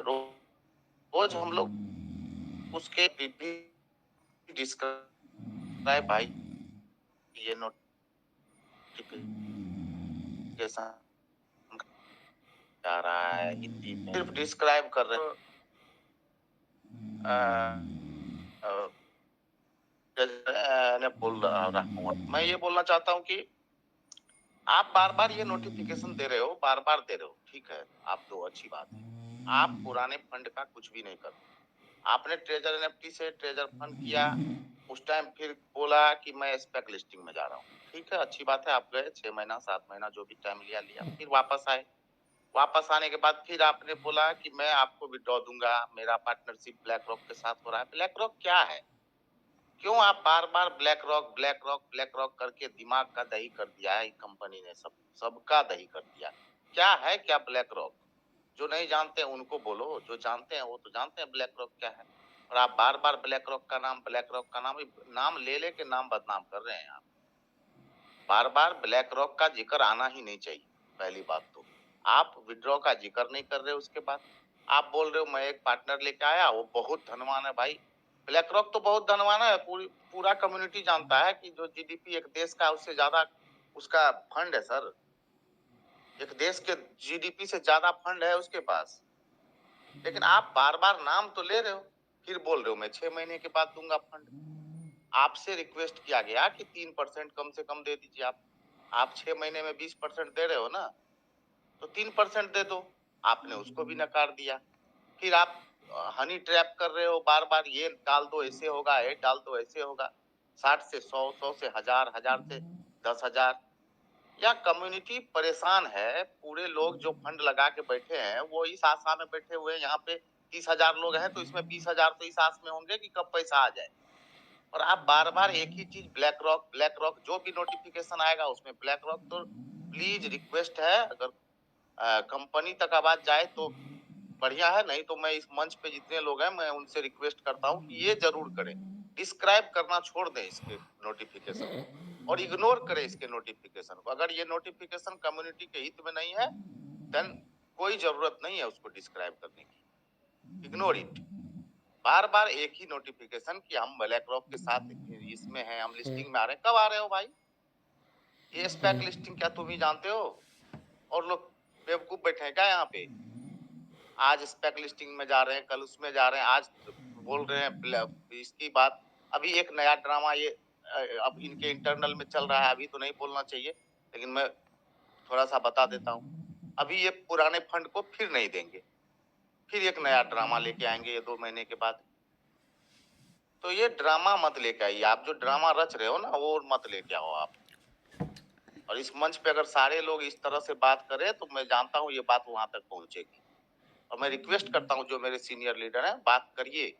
Speaker 2: रोज हम लोग उसके डिस्क्राइब भाई ये नोटिफिकेशन आ रहा है हिंदी में, सिर्फ डिस्क्राइब कर रहे हैं। बोल रहा हूँ मैं, ये बोलना चाहता हूँ कि आप बार बार ये नोटिफिकेशन दे रहे हो, बार बार दे रहे हो, ठीक है, आप दो, अच्छी बात है। आप पुराने फंड का कुछ भी नहीं करते। आपने ट्रेजर एनएफटी से ट्रेजर फंड किया, उस टाइम फिर बोला कि मैं स्पेक लिस्टिंग में जा रहा हूँ, ठीक है, अच्छी बात है। आप गए 6 महीना 7 महीना जो भी टाइम लिया, फिर वापस आए। वापस आने के बाद फिर आपने बोला कि मैं आपको विड्रॉ दूंगा, मेरा पार्टनरशिप ब्लैक रॉक के साथ हो रहा है। ब्लैक रॉक क्या है? क्यों आप बार बार ब्लैक रॉक करके दिमाग का दही कर दिया है कंपनी ने, सबका दही कर दिया। क्या है क्या ब्लैक रॉक? जो नहीं जानते हैं उनको बोलो, जो जानते हैं वो तो जानते हैं ब्लैक रॉक क्या है। और आप बार बार ब्लैक रॉक का नाम ले लेके नाम बदनाम कर रहे हैं। आप बार बार ब्लैक रॉक का जिक्र आना ही नहीं चाहिए। पहली बात तो आप विड्रॉ का जिक्र नहीं कर रहे, उसके बाद आप बोल रहे हो मैं एक पार्टनर लेके आया, वो बहुत धनवान है। भाई ब्लैक रॉक तो बहुत धनवान है, पूरा कम्युनिटी जानता है कि जो जीडीपी एक देश का उससे ज्यादा उसका फंड है सर। एक देश के जीडीपी से ज्यादा फंड है उसके पास। लेकिन आप बार बार नाम तो ले रहे हो, फिर बोल रहे हो मैं 6 महीने के बाद दूंगा फंड। आपसे रिक्वेस्ट किया गया कि 3% कम से कम दे दीजिए। आप 6 महीने में 20% दे रहे हो ना, तो 3% दे दो। आपने उसको भी नकार दिया। फिर आप हनी ट्रैप कर रहे हो, बार बार ये डाल दो ऐसे होगा, ये डाल दो ऐसे होगा। 60 से 100, 100 से 1000, 1000 से 10,000। या कम्युनिटी परेशान है। पूरे लोग जो फंड लगा के बैठे हैं वो इस आशा में बैठे हुए हैं। यहाँ पे 30,000 लोग हैं तो इसमें 20,000 तो इस आस में होंगे कि कब पैसा आ जाए। और आप बार बार एक ही चीज ब्लैक रॉक, जो भी नोटिफिकेशन आएगा उसमें ब्लैक रॉक। तो प्लीज रिक्वेस्ट है, अगर कंपनी तक आवाज जाए तो बढ़िया है, नहीं तो मैं इस मंच पे जितने लोग हैं मैं उनसे रिक्वेस्ट करता हूँ कि ये जरूर करें, डिस्क्राइब करना छोड़ दें इसके नोटिफिकेशन और इग्नोर करें इसके नोटिफिकेशन को। अगर ये नोटिफिकेशन कम्युनिटी के हित में नहीं है देन कोई जरूरत नहीं है उसको डिस्क्राइब करने की। Ignore it. बार बार एक ही नोटिफिकेशन कि हम ब्लैक रॉक के साथ इसमें हैं, हम लिस्टिंग में आ रहे हैं। कब आ रहे हो भाई? ये स्पेक लिस्टिंग क्या तुम ही जानते हो? और लोग बेवकूफ बैठे हैं क्या यहाँ पे? आज स्पेक लिस्टिंग में जा रहे हैं, कल उसमें जा रहे हैं, आज बोल रहे हैं इसकी बात। अभी एक नया ड्रामा ये अब इनके इंटरनल में चल रहा है, अभी तो नहीं बोलना चाहिए लेकिन मैं थोड़ा सा बता देता हूँ। अभी ये पुराने फंड को फिर नहीं देंगे, फिर एक नया ड्रामा लेके आएंगे ये 2 महीने के बाद। तो ये ड्रामा मत लेके आइए। आप जो ड्रामा रच रहे हो ना वो मत लेके आओ आप। और इस मंच पे अगर सारे लोग इस तरह से बात करें तो मैं जानता हूँ ये बात वहां तक पहुंचेगी। और मैं रिक्वेस्ट करता हूँ जो मेरे सीनियर लीडर हैं, बात करिए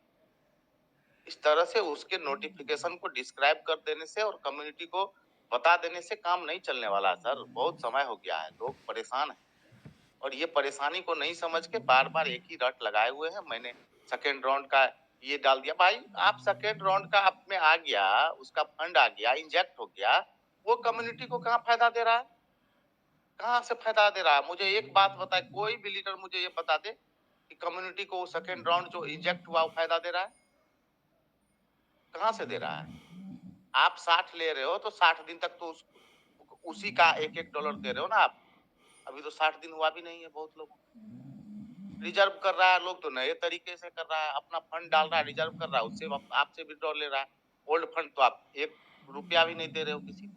Speaker 2: इस तरह से। उसके नोटिफिकेशन को डिस्क्राइब कर देने से और कम्युनिटी को बता देने से काम नहीं चलने वाला सर। बहुत समय हो गया है, लोग परेशान हैं और ये परेशानी को नहीं समझ के बार बार एक ही रट लगाए हुए हैं। मैंने सेकेंड राउंड का ये डाल दिया। भाई आप सेकेंड राउंड का आप में आ गया, उसका फंड आ गया, इंजेक्ट हो गया, वो कम्युनिटी को कहाँ फायदा दे रहा है? कहाँ से फायदा दे रहा है? मुझे एक बात बताए, कोई भी लीडर मुझे ये बता दे कि कम्युनिटी को सेकेंड राउंड जो इंजेक्ट हुआ वो फायदा दे रहा है? कहाँ से दे रहा है? आप 60 ले रहे हो तो 60 दिन तक तो उसी का $1-1 दे रहे हो ना आप। अभी तो 60 दिन हुआ भी नहीं है बहुत लोगों को। रिजर्व कर रहा है लोग तो नए तरीके से कर रहा है, अपना फंड डाल रहा है, रिजर्व कर रहा है, उससे आपसे विड्रॉ ले रहा है। ओल्ड फंड तो आप ₹1 भी नहीं दे रहे हो किसी को।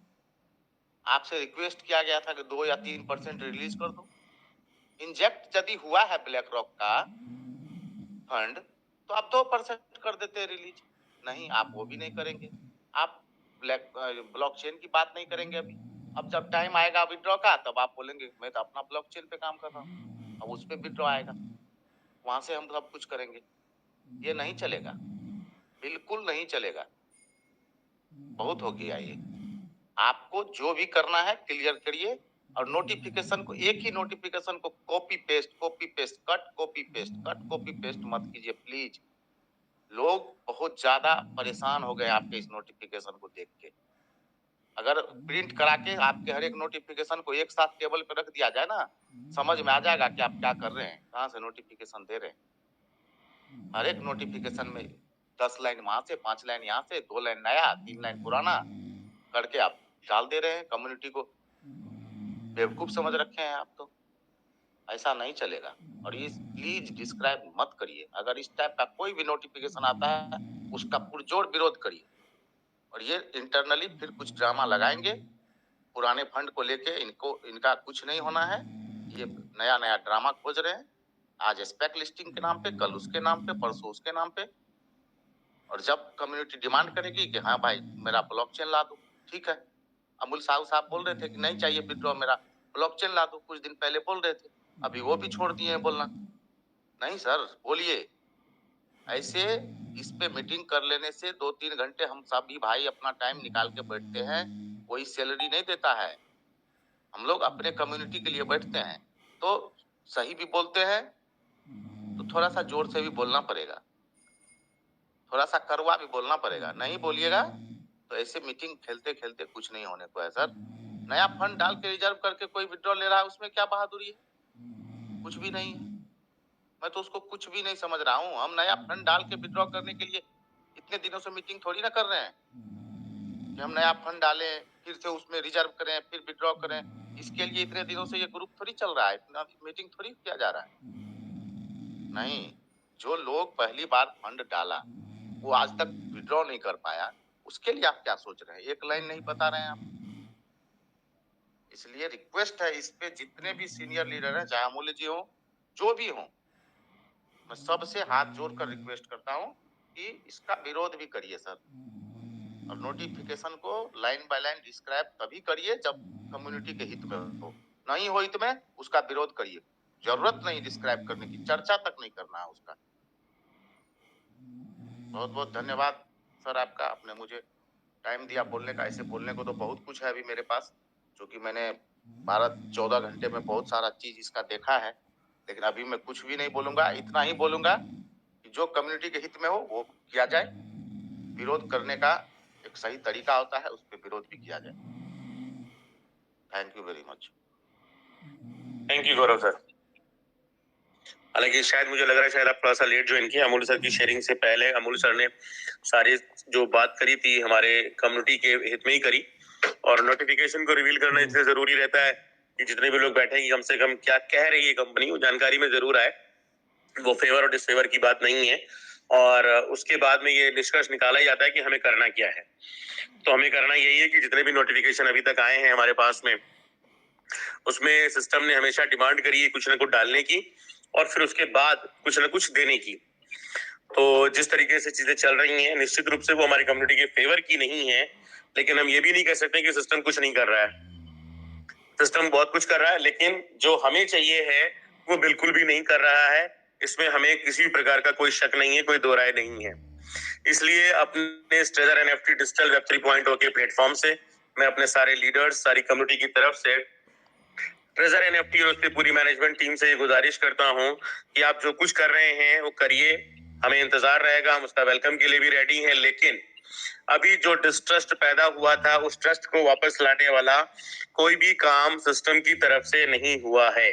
Speaker 2: आपसे रिक्वेस्ट किया गया था कि 2 या 3% रिलीज कर दो। इंजेक्ट यदि हुआ है ब्लैक रॉक का फंड तो आप 2% कर देते रिलीज। नहीं, आप वो भी नहीं करेंगे। आप ब्लॉकचेन की बात नहीं करेंगे अभी। अब जब टाइम आएगा विड्रॉ का तब आप बोलेंगे मैं तो अपना ब्लॉकचेन पे काम कर रहा हूँ, अब उस पे विड्रॉ आएगा, वहां से हम सब कुछ करेंगे। ये नहीं चलेगा, बिल्कुल नहीं चलेगा। बहुत हो गया ये। आपको जो भी करना है क्लियर करिए और नोटिफिकेशन को, एक ही नोटिफिकेशन को copy paste cut, copy paste मत कीजिए प्लीज। लोग बहुत ज्यादा परेशान हो गए आपके इस नोटिफिकेशन को देख के। अगर प्रिंट करा के आपके हर एक नोटिफिकेशन को एक साथ टेबल पे रख दिया जाए ना, समझ में आ जाएगा कि आप क्या कर रहे हैं, कहाँ से नोटिफिकेशन दे रहे हैं। हर एक नोटिफिकेशन में 10 लाइन वहां से, 5 लाइन यहाँ से, 2 लाइन नया, 3 लाइन पुराना करके आप डाल दे रहे हैं। कम्युनिटी को बेवकूफ समझ रखे हैं आप तो। ऐसा नहीं चलेगा। और ये प्लीज डिस्क्राइब मत करिए। अगर इस टाइप का कोई भी नोटिफिकेशन आता है उसका पुरजोर विरोध करिए। और ये इंटरनली फिर कुछ ड्रामा लगाएंगे पुराने फंड को लेके। इनका कुछ नहीं होना है। ये नया नया ड्रामा खोज रहे हैं, आज स्पेक लिस्टिंग के नाम पे, कल उसके नाम पे, परसों उसके नाम पे। और जब कम्युनिटी डिमांड करेगी कि हाँ भाई मेरा ब्लॉकचेन ला दो, ठीक है। अमूल साहब बोल रहे थे कि नहीं चाहिए विड्रॉ, मेरा ब्लॉकचेन ला दो, कुछ दिन पहले बोल रहे थे, अभी वो भी छोड़ दिए हैं बोलना। नहीं सर, बोलिए। ऐसे इस पे मीटिंग कर लेने से 2-3 घंटे हम सभी भाई अपना टाइम निकाल के बैठते हैं, कोई सैलरी नहीं देता है। हम लोग अपने कम्युनिटी के लिए बैठते हैं, तो सही भी बोलते हैं तो थोड़ा सा जोर से भी बोलना पड़ेगा, थोड़ा सा कड़वा भी बोलना पड़ेगा। नहीं बोलिएगा तो ऐसे मीटिंग खेलते खेलते कुछ नहीं होने को है सर। नया फंड डाल के रिजर्व करके कोई विड्रॉ ले रहा है, उसमें क्या बहादुरी है? कुछ भी नहीं है। मैं तो उसको कुछ भी नहीं समझ रहा हूँ। हम नया फंड डाल के विड्रॉ करने के लिए इतने दिनों से मीटिंग थोड़ी ना कर रहे हैं कि हम नया फंड डालें, फिर से उसमें रिजर्व करें, फिर विड्रॉ करें। इसके लिए इतने दिनों से ये ग्रुप थोड़ी चल रहा है, इतना मीटिंग थोड़ी किया जा रहा है। नहीं, जो लोग पहली बार फंड डाला वो आज तक विड्रॉ नहीं कर पाया, उसके लिए आप क्या सोच रहे हैं? एक लाइन नहीं बता रहे हैं आप। इसलिए रिक्वेस्ट है, इस पे जितने भी सीनियर लीडर हैं, चाहे अमूल्य जी हो, जो भी हो, मैं सबसे हाथ जोड़कर रिक्वेस्ट करता हूं कि इसका विरोध भी करिए सर। और नोटिफिकेशन को लाइन बाय लाइन डिस्क्राइब तभी करिए जब कम्युनिटी के हित में हो। नहीं हो हित में, उसका विरोध करिए। जरूरत नहीं डिस्क्राइब करने की, चर्चा तक नहीं करना है उसका। बहुत बहुत धन्यवाद सर आपका, आपने मुझे टाइम दिया बोलने का। ऐसे बोलने को तो बहुत कुछ है अभी मेरे पास, जो कि मैंने 12-14 घंटे में बहुत सारा चीज इसका देखा है, लेकिन अभी मैं कुछ भी नहीं बोलूंगा। इतना ही बोलूंगा कि जो कम्युनिटी के हित में हो वो किया जाए। विरोध करने का एक सही तरीका होता है, उस पर विरोध भी किया जाए। Thank you very much.
Speaker 5: Thank you Gaurav sir. हालांकि शायद मुझे लग रहा है शायद आप थोड़ा सा लेट ज्वाइन किया। अमूल सर की शेयरिंग से पहले अमूल सर ने सारी जो बात करी थी हमारे कम्युनिटी के हित में ही करी। और नोटिफिकेशन को रिवील करना इसलिए जरूरी रहता है कि जितने भी लोग बैठे हैं कम से कम क्या कह रही है कंपनी, वो जानकारी में जरूर आए। वो फेवर और डिसफेवर की बात नहीं है। और उसके बाद में ये निष्कर्ष निकाला ही जाता है कि हमें करना क्या है। तो हमें करना यही है कि जितने भी नोटिफिकेशन अभी तक आए हैं हमारे पास में, उसमें सिस्टम ने हमेशा डिमांड करी है कुछ ना कुछ डालने की और फिर उसके बाद कुछ ना कुछ देने की। तो जिस तरीके से चीजें चल रही हैं निश्चित रूप से वो हमारी कम्युनिटी के फेवर की नहीं है, लेकिन हम ये भी नहीं कह सकते कि सिस्टम कुछ नहीं कर रहा है। सिस्टम बहुत कुछ कर रहा है, लेकिन जो हमें चाहिए है वो बिल्कुल भी नहीं कर रहा है। इसमें हमें किसी भी प्रकार का कोई शक नहीं है, कोई दो राय नहीं है। इसलिए अपने ट्रेजर एनएफटी डिजिटल वेब 3.0 के प्लेटफॉर्म से मैं अपने सारे लीडर्स, सारी कम्युनिटी की तरफ से ट्रेजर एनएफटी और उसकी पूरी मैनेजमेंट टीम से ये गुजारिश करता हूं कि आप जो कुछ कर रहे हैं वो करिए। हमें इंतजार रहेगा, हम उसका वेलकम के लिए भी रेडी हैं। लेकिन अभी जो डिस्ट्रस्ट पैदा हुआ था उस ट्रस्ट को वापस लाने वाला कोई भी काम सिस्टम की तरफ से नहीं हुआ है,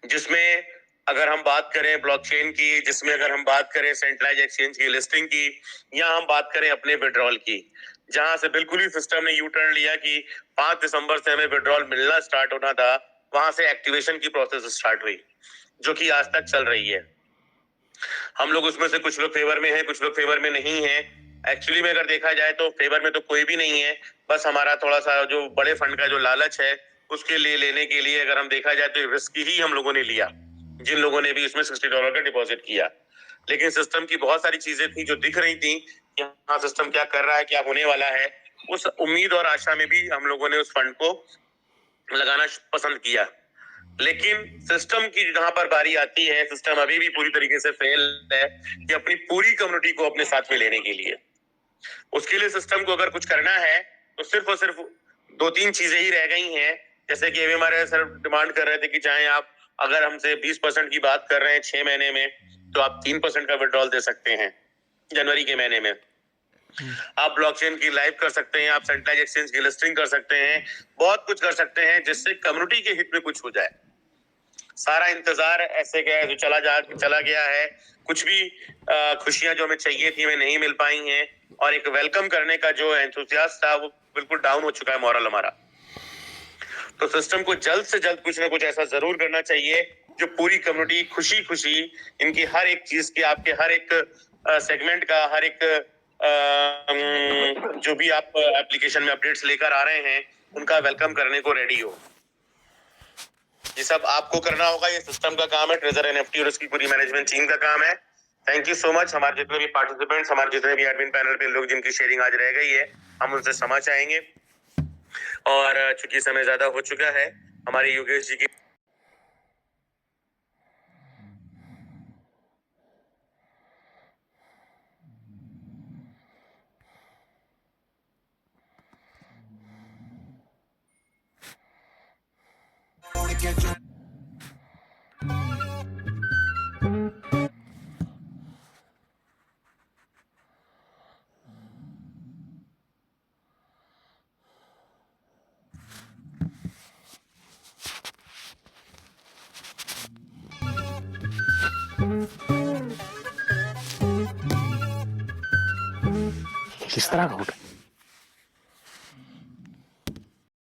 Speaker 5: जिसमें अगर हम बात करें ब्लॉकचेन की, जिसमें अगर हम बात करें सेंट्रलाइज एक्सचेंज की लिस्टिंग की, या हम बात करें अपने विड्रॉल की, जहां से बिल्कुल ही सिस्टम ने यू टर्न लिया कि 5 दिसंबर से हमें विड्रॉल मिलना स्टार्ट होना था, वहां से एक्टिवेशन की प्रोसेस स्टार्ट हुई, जो कि आज तक चल रही है। हम लोग उसमें से कुछ लोग फेवर में हैं, कुछ लोग फेवर में नहीं हैं। एक्चुअली में अगर देखा जाए तो फेवर में तो कोई भी नहीं है, बस हमारा थोड़ा सा जो बड़े फंड का जो लालच है उसके लिए लेने के लिए अगर हम देखा जाए तो रिस्क ही हम लोगों ने लिया, जिन लोगों ने भी उसमें $60 का डिपॉजिट किया। लेकिन सिस्टम की बहुत सारी चीजें थी जो दिख रही थी कि हाँ सिस्टम क्या कर रहा है, क्या होने वाला है, उस उम्मीद और आशा में भी हम लोगों ने उस फंड को लगाना पसंद किया। लेकिन सिस्टम की जहां पर बारी आती है, सिस्टम अभी भी पूरी तरीके से फेल है कि अपनी पूरी कम्युनिटी को अपने साथ में लेने के लिए, उसके लिए सिस्टम को अगर कुछ करना है तो सिर्फ और सिर्फ 2-3 चीजें ही रह गई हैं। जैसे कि अभी हमारे सर डिमांड कर रहे थे कि चाहे आप अगर हमसे 20% की बात कर रहे हैं 6 महीने में, तो आप 3% का विड्रॉल दे सकते हैं जनवरी के महीने में। आप ब्लॉकचेन की लाइव कर सकते हैं, आप सेंट्रलाइज एक्सचेंज की लिस्टिंग कर सकते हैं, बहुत कुछ कर सकते हैं जिससे कम्युनिटी के हित में कुछ हो जाए। सारा इंतजार ऐसे क्या है जो चला गया है, कुछ भी खुशियां जो हमें चाहिए थी हमें नहीं मिल पाई हैं, और एक वेलकम करने का जो एंथुसियास्ट था वो बिल्कुल डाउन हो चुका है मॉरल हमारा। तो सिस्टम को जल्द से जल्द कुछ ना कुछ ऐसा जरूर करना चाहिए जो पूरी कम्युनिटी खुशी खुशी इनकी हर एक चीज की, आपके हर एक सेगमेंट का, हर एक जो भी आप एप्लीकेशन में अपडेट्स लेकर आ रहे हैं उनका वेलकम करने को रेडी हो। ये सब आपको करना होगा, ये सिस्टम का काम है, ट्रेजर एनएफटी और उसकी पूरी मैनेजमेंट टीम का काम है। Thank you so much. हमारे जितने भी पार्टिसिपेंट्स, हमारे जितने भी एडमिन पैनल पे लोग जिनकी शेयरिंग आज रह गई है, हम उनसे क्षमा चाहेंगे। और चूंकि समय ज्यादा हो चुका है, हमारे योगेश जी की
Speaker 8: किस तरह का होटल